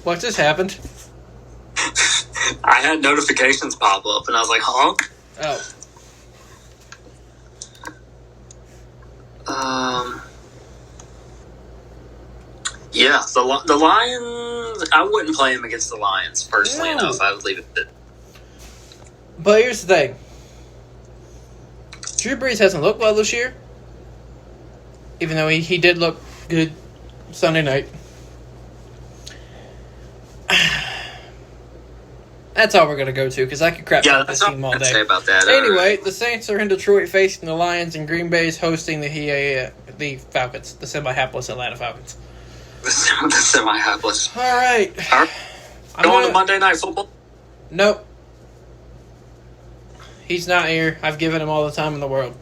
What just happened? I had notifications pop up, and I was like, huh? Oh. Yeah, the Lions, I wouldn't play him against the Lions, personally enough. I would leave it at that. But here's the thing. Drew Brees hasn't looked well this year. Even though he did look good Sunday night. That's all we're going to go to, because I could crap about this team all day. Say about that. Anyway, the Saints are in Detroit facing the Lions, and Green Bay is hosting the Falcons, the semi-hapless Atlanta Falcons. The semi-hapless. All right. Going to Monday Night Football? Nope. He's not here. I've given him all the time in the world.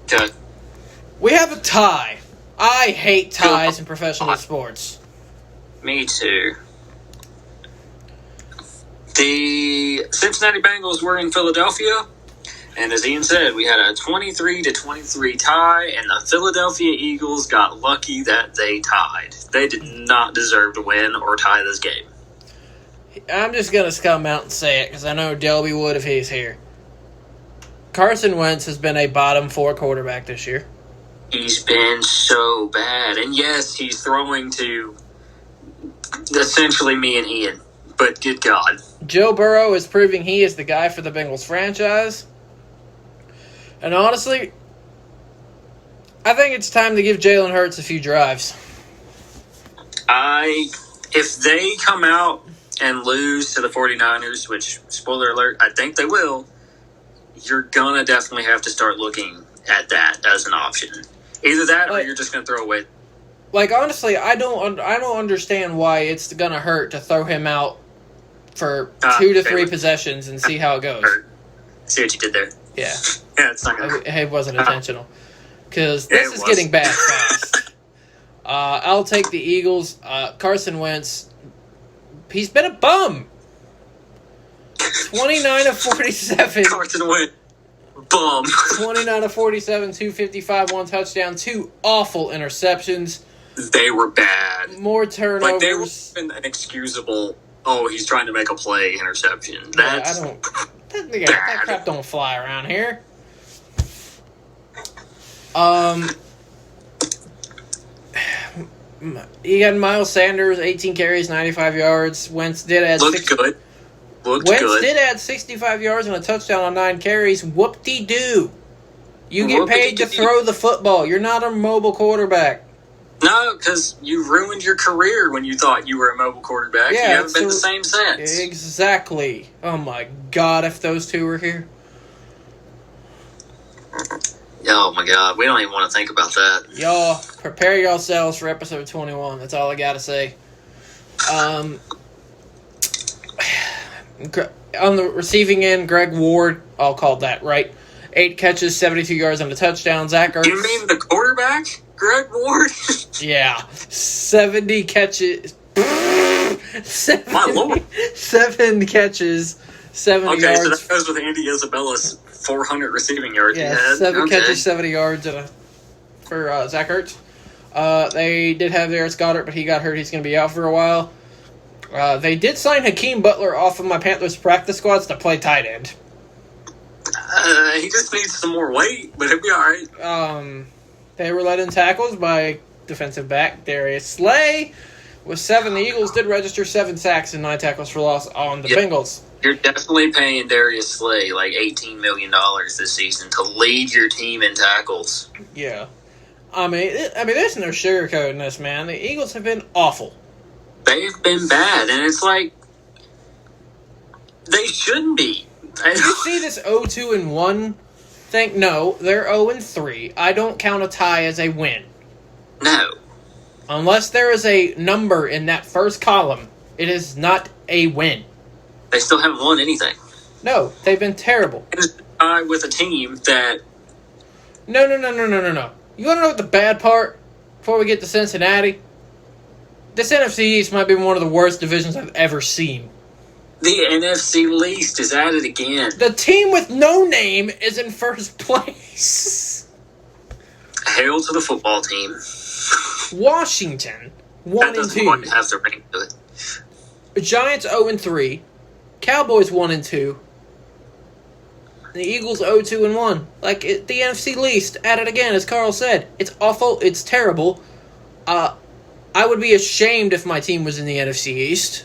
Okay. We have a tie. I hate ties in professional sports. Me too. The Cincinnati Bengals were in Philadelphia, and as Ian said, we had a 23-23 tie, and the Philadelphia Eagles got lucky that they tied. They did not deserve to win or tie this game. I'm just going to come out and say it, because I know Delby would if he's here. Carson Wentz has been a bottom 4 quarterback this year. He's been so bad. And yes, he's throwing to essentially me and Ian. But good God. Joe Burrow is proving he is the guy for the Bengals franchise. And honestly, I think it's time to give Jalen Hurts a few drives. If they come out and lose to the 49ers, which, spoiler alert, I think they will, you're going to definitely have to start looking at that as an option. Either that or you're just going to throw away. Like, honestly, I don't understand why it's going to hurt to throw him out for 2 to 3 possessions and see how it goes. See what you did there? Yeah. Yeah, it's not going to hurt. It wasn't intentional. Because this is getting bad fast. I'll take the Eagles. Carson Wentz, he's been a bum. 29 of 47. Carson Wentz, bum. 29 of 47, 255, 1 touchdown, 2 awful interceptions. They were bad. More turnovers. Like, they were even an excusable, he's trying to make a play interception. That's that crap don't fly around here. You got Miles Sanders, 18 carries, 95 yards. Wentz did add Wentz did add 65 yards and a touchdown on 9 carries. Whoop-de-doo. You get paid to throw the football. You're not a mobile quarterback. No, because you ruined your career when you thought you were a mobile quarterback. Yeah, you haven't been the same since. Exactly. Oh, my God, if those two were here. Oh, my God. We don't even want to think about that. Y'all, prepare yourselves for episode 21. That's all I got to say. On the receiving end, Greg Ward, I'll call that, right? 8 catches, 72 yards on a touchdown. Zach Ertz. You mean the quarterback? Greg Ward? Yeah. 70 catches. My Lord. 7 catches, 70 yards. Okay, so that goes with Andy Isabella's 400 receiving yards. Yeah, 7 catches, 70 yards for Zach Ertz. They did have Darius Goddard, but he got hurt. He's going to be out for a while. They did sign Hakeem Butler off of my Panthers practice squads to play tight end. He just needs some more weight, but he'll be all right. They were led in tackles by defensive back Darius Slay. With 7, the Eagles did register 7 sacks and 9 tackles for loss on the Bengals. You're definitely paying Darius Slay like $18 million this season to lead your team in tackles. Yeah. I mean, there's no sugarcoating this, man. The Eagles have been awful. They've been bad, and it's like they shouldn't be. You see this 0-2-1 thing? No, they're 0-3. I don't count a tie as a win. No. Unless there is a number in that first column, it is not a win. They still haven't won anything. No, they've been terrible. With a team that... No. You want to know what the bad part, before we get to Cincinnati? This NFC East might be one of the worst divisions I've ever seen. The NFC least is at it again. The team with no name is in first place. Hail to the football team. Washington, 1-2. That doesn't quite have the ring to it. Giants 0-3. Cowboys 1-2. The Eagles 0-2-1. Like the NFC least at it again, as Carl said. It's awful. It's terrible. I would be ashamed if my team was in the NFC East.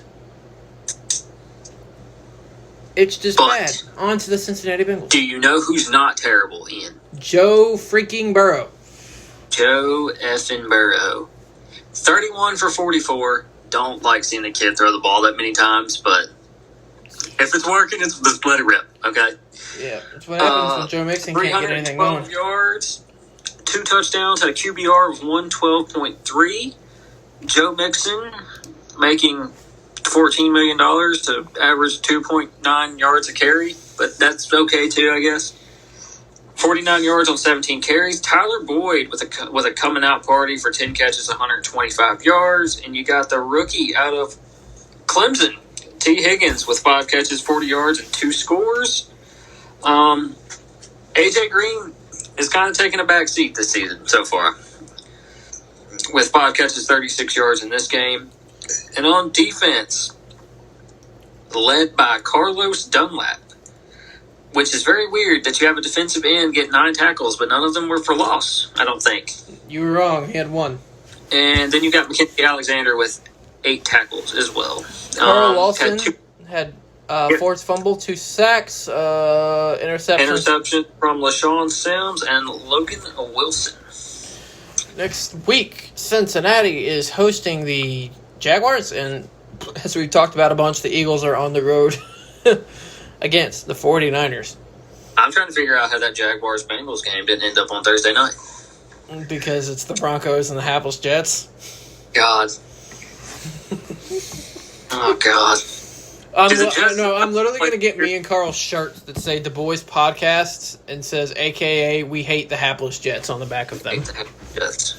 It's just bad. On to the Cincinnati Bengals. Do you know who's not terrible, Ian? Joe freaking Burrow. Joe effing Burrow. 31 for 44. Don't like seeing the kid throw the ball that many times, but if it's working, just let it rip, okay? Yeah, that's what happens when Joe Mixon can't get anything going. 312 yards, 2 touchdowns, had a QBR of 112.3. Joe Mixon making $14 million to average 2.9 yards a carry, but that's okay too, I guess. 49 yards on 17 carries. Tyler Boyd with a coming out party for 10 catches, 125 yards. And you got the rookie out of Clemson, T. Higgins, with 5 catches, 40 yards, and 2 scores. AJ Green is kind of taking a back seat this season so far, with 5 catches, 36 yards in this game. And on defense, led by Carlos Dunlap, which is very weird that you have a defensive end get 9 tackles, but none of them were for loss, I don't think. You were wrong. He had 1. And then you got Mackenzie Alexander with 8 tackles as well. Carl Lawson had forced fumble, 2 sacks, interception. Interception from LaShawn Sims and Logan Wilson. next week, Cincinnati is hosting the Jaguars, and as we've talked about a bunch, the Eagles are on the road against the 49ers. I'm trying to figure out how that Jaguars-Bengals game didn't end up on Thursday night. Because it's the Broncos and the hapless Jets. God. Oh, God. I'm literally going to get me and Carl shirts that say the Boyz podcasts and says, AKA, we hate the hapless Jets on the back of them. Jets.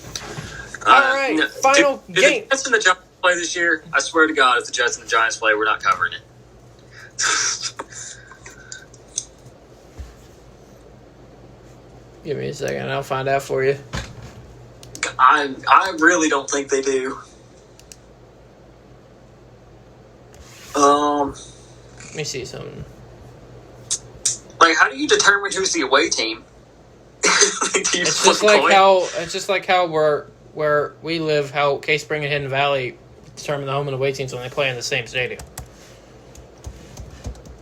All right, final game. If the Jets and the Giants play this year, I swear to God, if the Jets and the Giants play, we're not covering it. Give me a second, I'll find out for you. I really don't think they do. Let me see something. Like, how do you determine who's the away team? It's just like how where we live, how Case Spring and Hidden Valley determine the home and away teams when they play in the same stadium.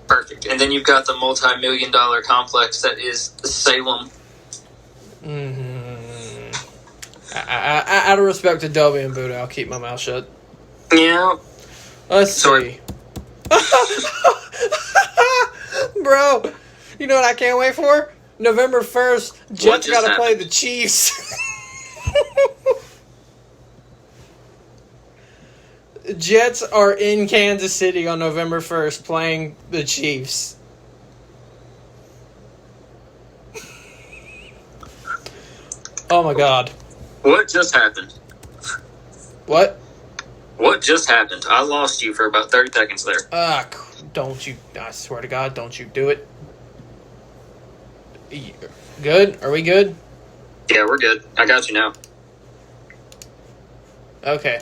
Perfect. And then you've got the multi-million-dollar complex that is Salem. Out of respect to Dobie and Buddha, I'll keep my mouth shut. Yeah. Let's see. Bro, you know what I can't wait for? November 1st, Jets got to play the Chiefs. Jets are in Kansas City on November 1st playing the Chiefs. Oh my God. What just happened? What? What just happened? I lost you for about 30 seconds there. Don't you, I swear to God, don't you do it. Good? Are we good? Yeah, we're good. I got you now. Okay.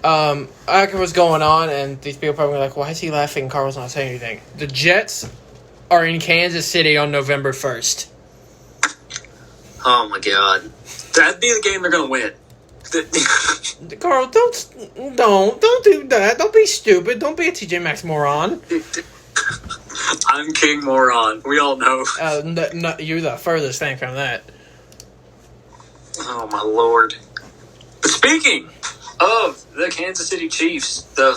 I was going on, and these people probably were like, why is he laughing? Carl's not saying anything. The Jets are in Kansas City on November 1st. Oh, my God. That'd be the game they're going to win. Carl, don't do that. Don't be stupid. Don't be a TJ Maxx moron. I'm King Moron. We all know. No, you're the furthest thing from that. Oh, my Lord. But speaking of the Kansas City Chiefs, the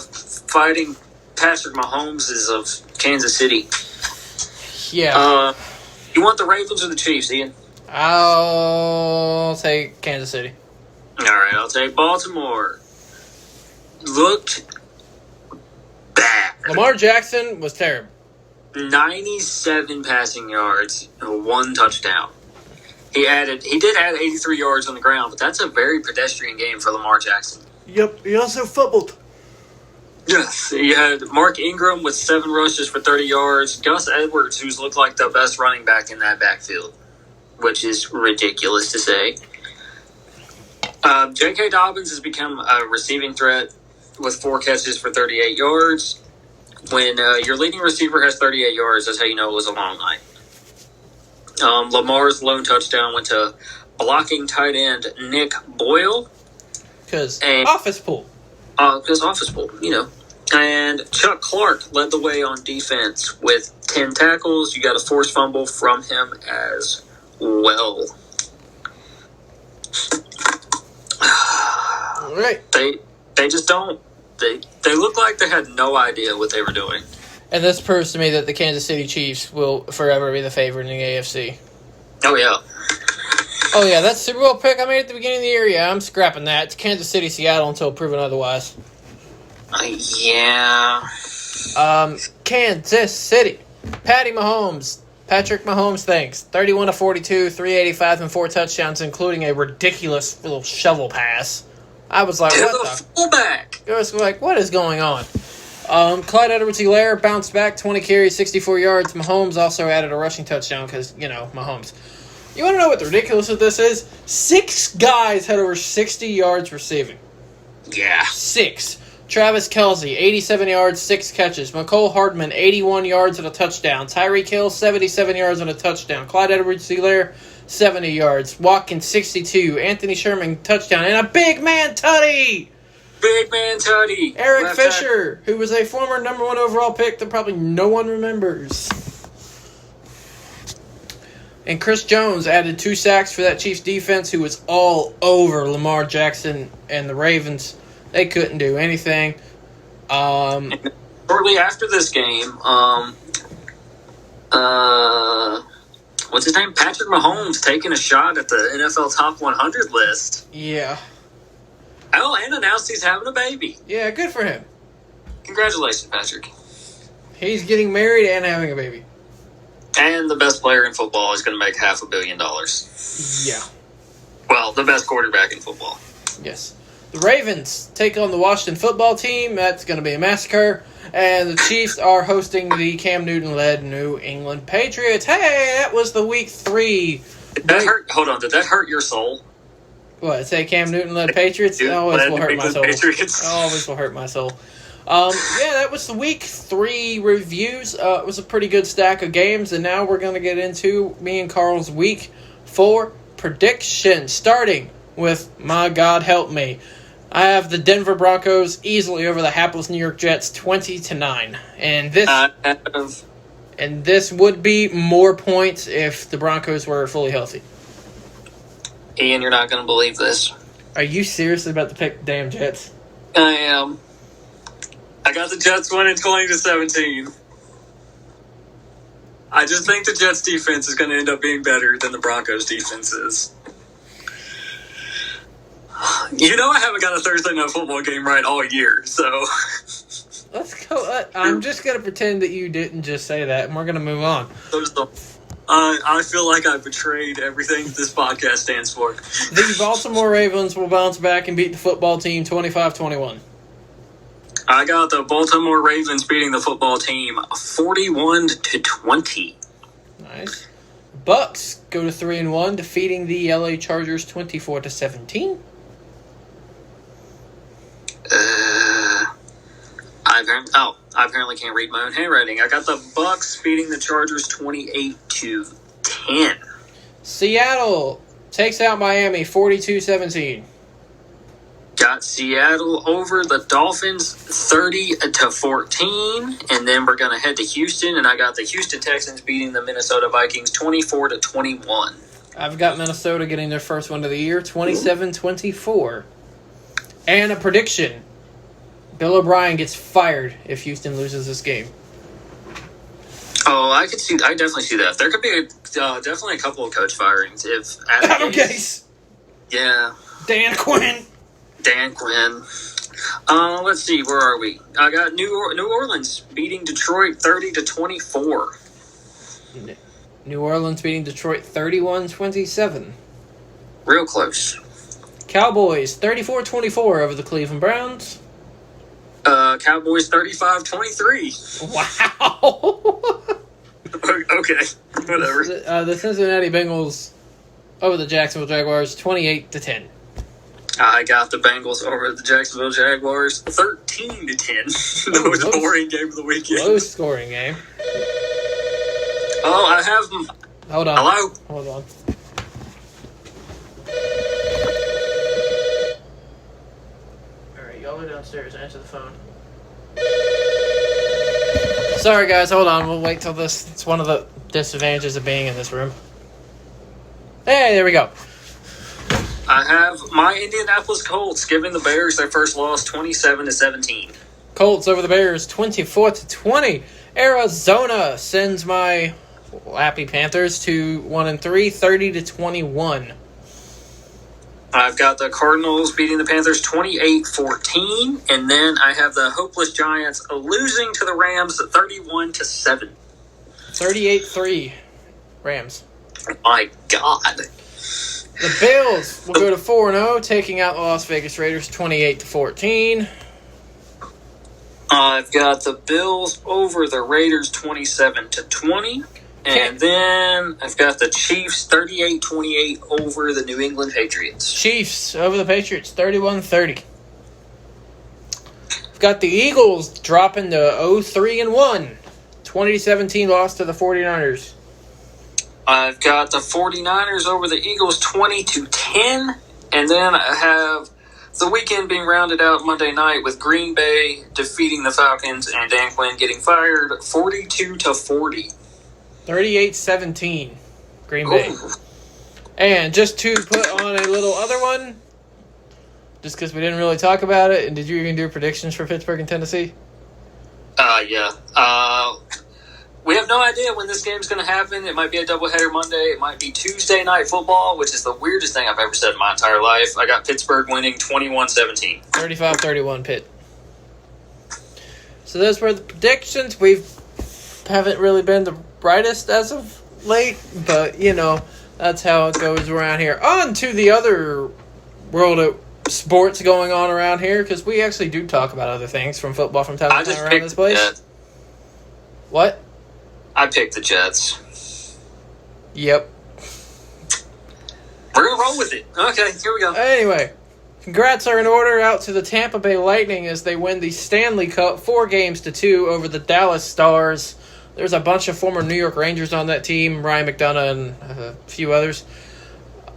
fighting Patrick Mahomes of Kansas City. Yeah. You want the Ravens or the Chiefs, Ian? I'll take Kansas City. All right, I'll take Baltimore. Looked bad. Lamar Jackson was terrible. 97 passing yards and 1 touchdown. He did add 83 yards on the ground, but that's a very pedestrian game for Lamar Jackson. Yep, he also fumbled. Yes, he had Mark Ingram with 7 rushes for 30 yards. Gus Edwards, who's looked like the best running back in that backfield, which is ridiculous to say. J.K. Dobbins has become a receiving threat with 4 catches for 38 yards. When your leading receiver has 38 yards, that's how you know it was a long night. Lamar's lone touchdown went to blocking tight end Nick Boyle. Because office pool. Because office pool, you know. And Chuck Clark led the way on defense with 10 tackles. You got a forced fumble from him as well. All right. They just don't. They look like they had no idea what they were doing. And this proves to me that the Kansas City Chiefs will forever be the favorite in the AFC. Oh, yeah. Oh, yeah, that Super Bowl pick I made at the beginning of the year, yeah, I'm scrapping that. It's Kansas City, Seattle until proven otherwise. Yeah. Kansas City. Patrick Mahomes, thanks. 31-42, 385 and 4 touchdowns, including a ridiculous little shovel pass. I was like, what the fullback? I was like, what is going on? Clyde Edwards-Helaire bounced back, 20 carries, 64 yards. Mahomes also added a rushing touchdown because, Mahomes. You want to know what the ridiculous of this is? 6 guys had over 60 yards receiving. Yeah. 6. Travis Kelce, 87 yards, 6 catches. McCole Hardman, 81 yards and a touchdown. Tyreek Hill, 77 yards and a touchdown. Clyde Edwards-Helaire, 70 yards. Watkins, 62. Anthony Sherman, touchdown. And a big man tutty! Big man tutty. Eric Fisher, who was a former number 1 overall pick that probably no one remembers. And Chris Jones added 2 sacks for that Chiefs defense, who was all over Lamar Jackson and the Ravens. They couldn't do anything. Shortly after this game, what's his name? Patrick Mahomes taking a shot at the NFL Top 100 list. Yeah. Oh, and announced he's having a baby. Yeah, good for him. Congratulations, Patrick. He's getting married and having a baby. And the best player in football is going to make $500 million. Yeah. Well, the best quarterback in football. Yes. The Ravens take on the Washington football team. That's going to be a massacre. And the Chiefs are hosting the Cam Newton-led New England Patriots. Hey, that was the Week 3. Did that hurt? Hold on. Did that hurt your soul? What, say Cam Newton-led Patriots? It always will hurt my soul. Always will hurt my soul. Yeah, that was the Week 3 reviews. It was a pretty good stack of games. And now we're going to get into me and Carl's Week 4 predictions. Starting with, my God help me, I have the Denver Broncos easily over the hapless New York Jets, 20-9, and this would be more points if the Broncos were fully healthy. Ian, you're not going to believe this. Are you seriously about to pick the damn Jets? I am. I got the Jets winning 20-17. I just think the Jets defense is going to end up being better than the Broncos defense is. You know I haven't got a Thursday Night Football game right all year, so... Let's go. I'm just going to pretend that you didn't just say that, and we're going to move on. I feel like I betrayed everything this podcast stands for. The Baltimore Ravens will bounce back and beat the football team 25-21. I got the Baltimore Ravens beating the football team 41-20. Nice. Bucks go to 3-1, defeating the LA Chargers 24-17. I apparently can't read my own handwriting. I got the Bucks beating the Chargers 28-10. Seattle takes out Miami 42-17. Got Seattle over the Dolphins 30-14, and then we're gonna head to Houston, and I got the Houston Texans beating the Minnesota Vikings 24-21. I've got Minnesota getting their first win of the year, 27-24. And a prediction. Bill O'Brien gets fired if Houston loses this game. Oh, I definitely see that. There could be definitely a couple of coach firings. If Adam Gase. Yeah. Dan Quinn. Let's see, where are we? I got New Orleans beating Detroit 30-24. New Orleans beating Detroit 31-27. Real close. Cowboys 34-24 over the Cleveland Browns. Cowboys 35-23. Wow. Okay, whatever. The Cincinnati Bengals over the Jacksonville Jaguars 28-10. I got the Bengals over the Jacksonville Jaguars 13-10. The most boring game of the weekend. Low scoring game. Oh, I have... Hold on. Hello? Hold on. Alright, y'all are downstairs. Answer the phone. Sorry, guys. Hold on. We'll wait till this. It's one of the disadvantages of being in this room. Hey, there we go. I have my Indianapolis Colts giving the Bears their first loss 27-17. Colts over the Bears 24-20. Arizona sends my happy Panthers to 1-3, 30-21. I've got the Cardinals beating the Panthers 28-14, and then I have the hopeless Giants losing to the Rams 31-7. 38-3 Rams. Oh my God. The Bills will go to 4-0, taking out the Las Vegas Raiders 28-14. I've got the Bills over the Raiders 27-20. And then I've got the Chiefs 38-28 over the New England Patriots. Chiefs over the Patriots 31-30. I've got the Eagles dropping to 0-3-1. 2017 loss to the 49ers. I've got the 49ers over the Eagles 20-10. And then I have the weekend being rounded out Monday night with Green Bay defeating the Falcons and Dan Quinn getting fired 42-40. 38-17. Green Bay. Ooh. And just to put on a little other one, just because we didn't really talk about it, and did you even do predictions for Pittsburgh and Tennessee? Yeah. We have no idea when this game's going to happen. It might be a doubleheader Monday. It might be Tuesday night football, which is the weirdest thing I've ever said in my entire life. I got Pittsburgh winning 21-17. 35-31 Pitt. So those were the predictions. We haven't really been the brightest as of late, but, that's how it goes around here. On to the other world of sports going on around here, because we actually do talk about other things from football from time to time around this place. What? I picked the Jets. Yep. We're going to roll with it. Okay, here we go. Anyway, congrats are in order out to the Tampa Bay Lightning as they win the Stanley Cup 4-2 over the Dallas Stars. There's a bunch of former New York Rangers on that team, Ryan McDonough and a few others.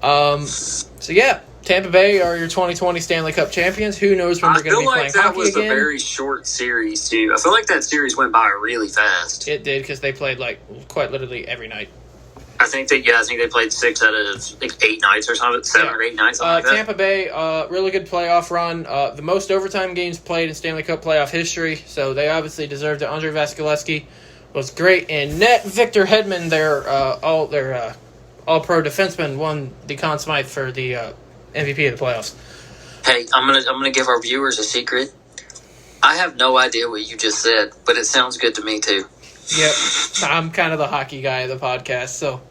So yeah, Tampa Bay are your 2020 Stanley Cup champions. Who knows when they're going to be playing hockey again? I feel like that was a very short series, too. I feel like that series went by really fast. It did, because they played, quite literally every night. I think they played 6 out of 8 nights or something, 7 or 8 nights, something like that. Tampa Bay, really good playoff run. The most overtime games played in Stanley Cup playoff history, so they obviously deserved it. Andre Vasilevsky was great in net. Victor Hedman, their all-pro defenseman, won the Conn Smythe for the MVP of the playoffs. Hey, I'm gonna give our viewers a secret. I have no idea what you just said, but it sounds good to me too. Yep, I'm kind of the hockey guy of the podcast, so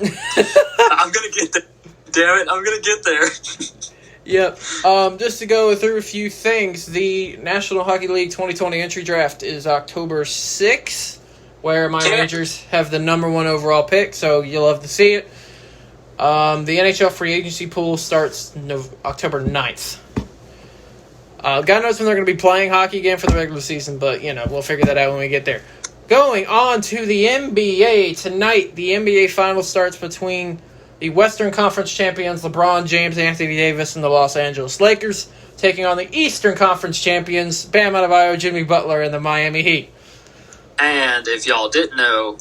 I'm gonna get there. Damn it, I'm gonna get there. Yep. Just to go through a few things, the National Hockey League 2020 entry draft is October 6th, where my Rangers have the number 1 overall pick, so you'll love to see it. The NHL free agency pool starts October 9th. God knows when they're going to be playing hockey again for the regular season, but, we'll figure that out when we get there. Going on to the NBA tonight, the NBA Finals starts between the Western Conference champions LeBron James, Anthony Davis, and the Los Angeles Lakers, taking on the Eastern Conference champions Bam Adebayo, Jimmy Butler, and the Miami Heat. And if y'all didn't know,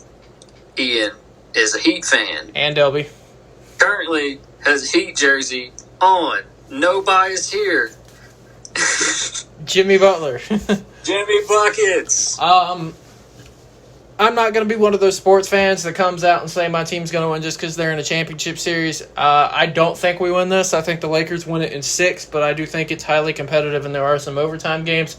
Ian is a Heat fan. And Delby. Currently has a Heat jersey on. No bias here. Jimmy Butler. Jimmy Buckets. I'm not going to be one of those sports fans that comes out and say my team's going to win just because they're in a championship series. I don't think we win this. I think the Lakers win it in 6, but I do think it's highly competitive and there are some overtime games.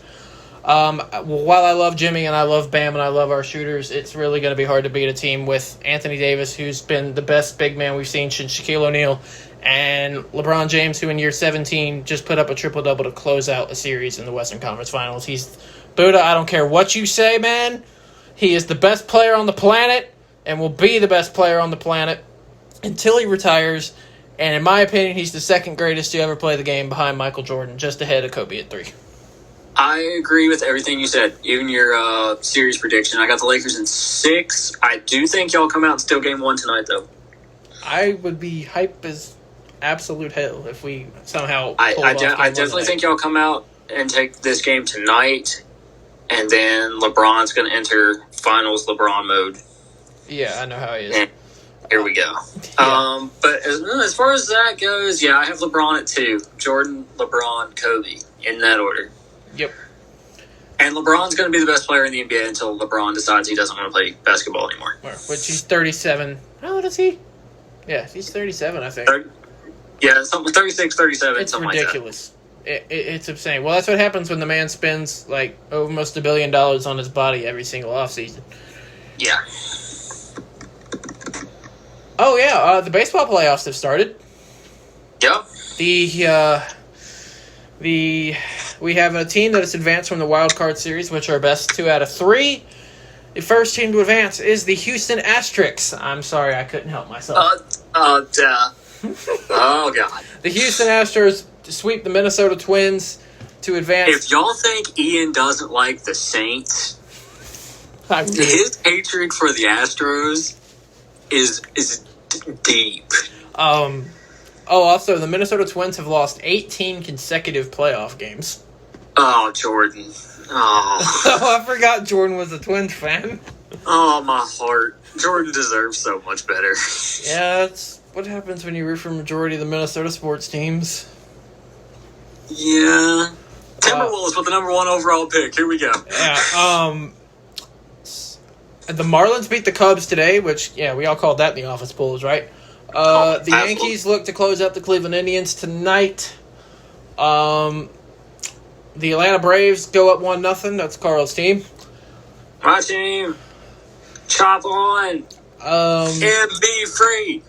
While I love Jimmy and I love Bam and I love our shooters, it's really going to be hard to beat a team with Anthony Davis, who's been the best big man we've seen since Shaquille O'Neal, and LeBron James, who in year 17 just put up a triple-double to close out a series in the Western Conference Finals. Buddha, I don't care what you say, man. He is the best player on the planet and will be the best player on the planet until he retires. And in my opinion, he's the second greatest to ever play the game behind Michael Jordan, just ahead of Kobe at 3. I agree with everything you said, even your series prediction. I got the Lakers in 6. I do think y'all come out and steal game 1 tonight, though. I would be hype as absolute hell if we somehow I definitely think y'all come out and take this game tonight, and then LeBron's going to enter finals LeBron mode. Yeah, I know how he is. And here we go. Yeah. But as far as that goes, yeah, I have LeBron at 2. Jordan, LeBron, Kobe, in that order. Yep. And LeBron's going to be the best player in the NBA until LeBron decides he doesn't want to play basketball anymore. Which he's 37. How old is he? Yeah, he's 37, I think. 36, 37, it's something ridiculous. Like that. It's insane. Well, that's what happens when the man spends almost $1 billion on his body every single offseason. Yeah. Oh, yeah, the baseball playoffs have started. Yep. We have a team that has advanced from the wild card series, which are best 2 out of 3. The first team to advance is the Houston Asterix. I'm sorry, I couldn't help myself. Oh, God. The Houston Astros sweep the Minnesota Twins to advance. If y'all think Ian doesn't like the Saints, his hatred for the Astros is deep. Also, the Minnesota Twins have lost 18 consecutive playoff games. Oh, Jordan. Oh. I forgot Jordan was a Twins fan. Oh, my heart. Jordan deserves so much better. Yeah, that's what happens when you root for a majority of the Minnesota sports teams. Yeah. Timberwolves with the number 1 overall pick. Here we go. Yeah, the Marlins beat the Cubs today, which, yeah, we all called that in the office polls, right? The Yankees look to close out the Cleveland Indians tonight. The Atlanta Braves go up 1-0. That's Carl's team. My team. Chop on. MB free.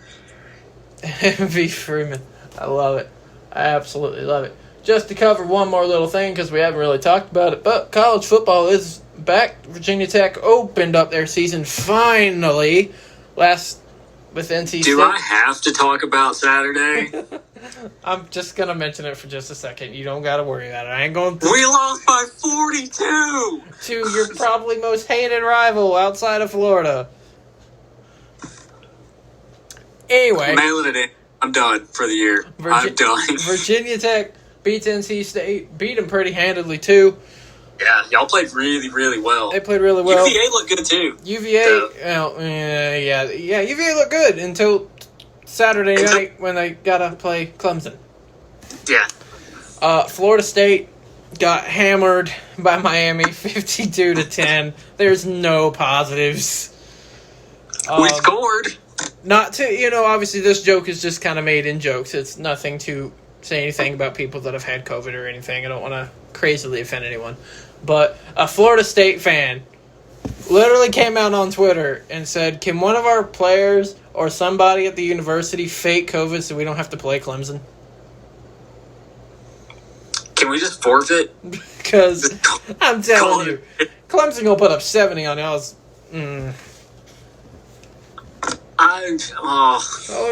MV Freeman. I love it. I absolutely love it. Just to cover one more little thing, because we haven't really talked about it, but college football is back. Virginia Tech opened up their season finally with NC State. Do I have to talk about Saturday? I'm just going to mention it for just a second. You don't got to worry about it. I ain't going to... We lost by 42! To your probably most hated rival outside of Florida. Anyway. Mailing it in. I'm done for the year. I'm done. Virginia Tech beats NC State. Beat them pretty handedly, too. Yeah, y'all played really, really well. They played really well. UVA looked good, too. UVA, UVA looked good until Saturday night when they got to play Clemson. Yeah. Florida State got hammered by Miami 52-10. There's no positives. We scored. Not to, obviously this joke is just kind of made in jokes. It's nothing to say anything about people that have had COVID or anything. I don't want to crazily offend anyone. But a Florida State fan literally came out on Twitter and said, can one of our players or somebody at the university fake COVID so we don't have to play Clemson? Can we just forfeit? Because I'm telling you, Clemson will put up 70 on y'all's. They're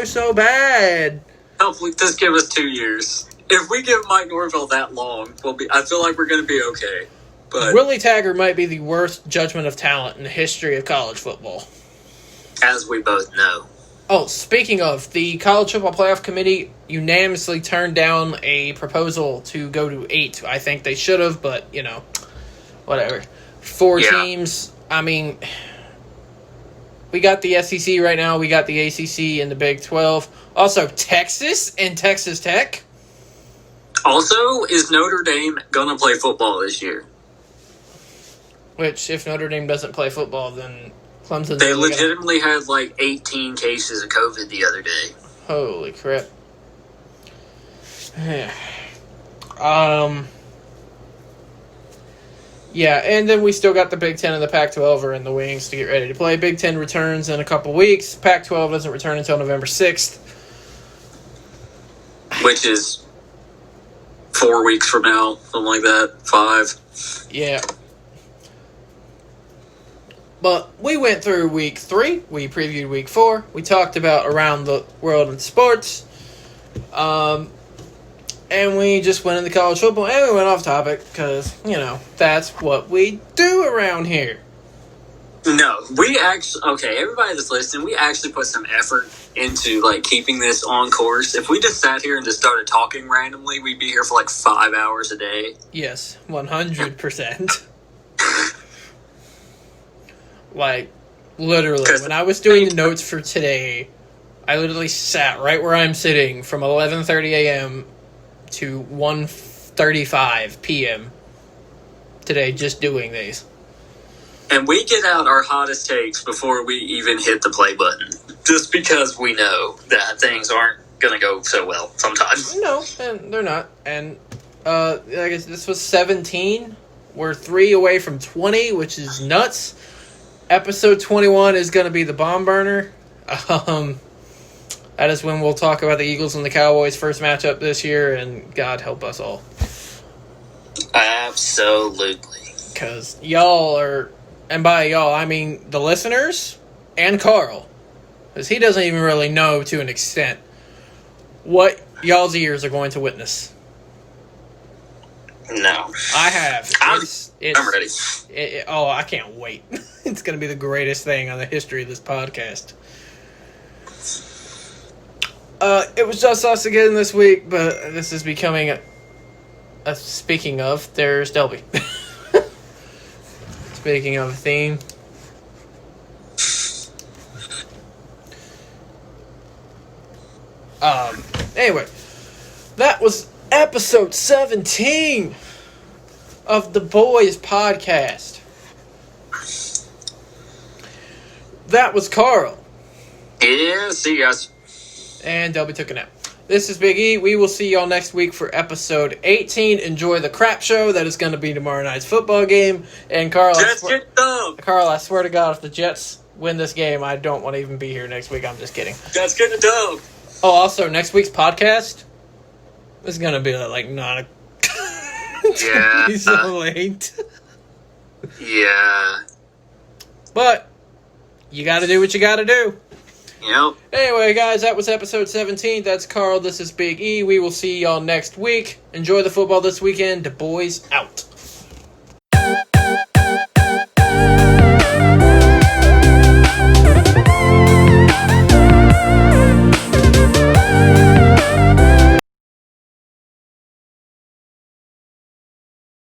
so bad. Hopefully, just give us 2 years. If we give Mike Norvell that long, I feel like we're going to be okay. But Willie Taggart might be the worst judgment of talent in the history of college football. As we both know. Oh, speaking of, the College Football Playoff Committee unanimously turned down a proposal to go to 8. I think they should have, but, whatever. 4 teams. I mean, we got the SEC right now. We got the ACC and the Big 12. Also, Texas and Texas Tech. Also, is Notre Dame going to play football this year? Which, if Notre Dame doesn't play football, then Clemson... They legitimately had 18 cases of COVID the other day. Holy crap. Yeah, and then we still got the Big Ten and the Pac-12 are in the wings to get ready to play. Big Ten returns in a couple weeks. Pac-12 doesn't return until November 6th. Which is 4 weeks from now, something like that. 5. Yeah. But we went through week 3. We previewed week 4. We talked about around the world in sports. And we just went into college football, and we went off topic, because, that's what we do around here. No, we actually, okay, everybody that's listening, we actually put some effort into, keeping this on course. If we just sat here and just started talking randomly, we'd be here for, 5 hours a day. Yes, 100%. Literally, when I was doing the notes for today, I literally sat right where I'm sitting from 11:30 a.m. to 1:35 p.m. today just doing these. And we get out our hottest takes before we even hit the play button. Just because we know that things aren't going to go so well sometimes. No, and they're not. And I guess this was 17. We're 3 away from 20, which is nuts. Episode 21 is going to be the bomb burner. That is when we'll talk about the Eagles and the Cowboys' first matchup this year, and God help us all. Absolutely. Because y'all are, and by y'all, I mean the listeners and Carl, because he doesn't even really know to an extent what y'all's ears are going to witness. No. I have. I'm ready. I can't wait. It's going to be the greatest thing on the history of this podcast. It was just us again this week, but this is becoming a speaking of, there's Delby. Speaking of a theme. Anyway, that was episode 17 of the Boyz podcast. That was Carl. Yeah, see you guys. And Delby took a nap. This is Big E. We will see y'all next week for episode 18. Enjoy the crap show that is going to be tomorrow night's football game. And Carl, Carl, I swear to God, if the Jets win this game, I don't want to even be here next week. I'm just kidding. Jets get the dub. Oh, also, next week's podcast is going to be like not a... Yeah. He's so late. Yeah. But you got to do what you got to do. Yep. Anyway, guys, that was episode 17. That's Carl. This is Big E. We will see y'all next week. Enjoy the football this weekend. The Boyz out.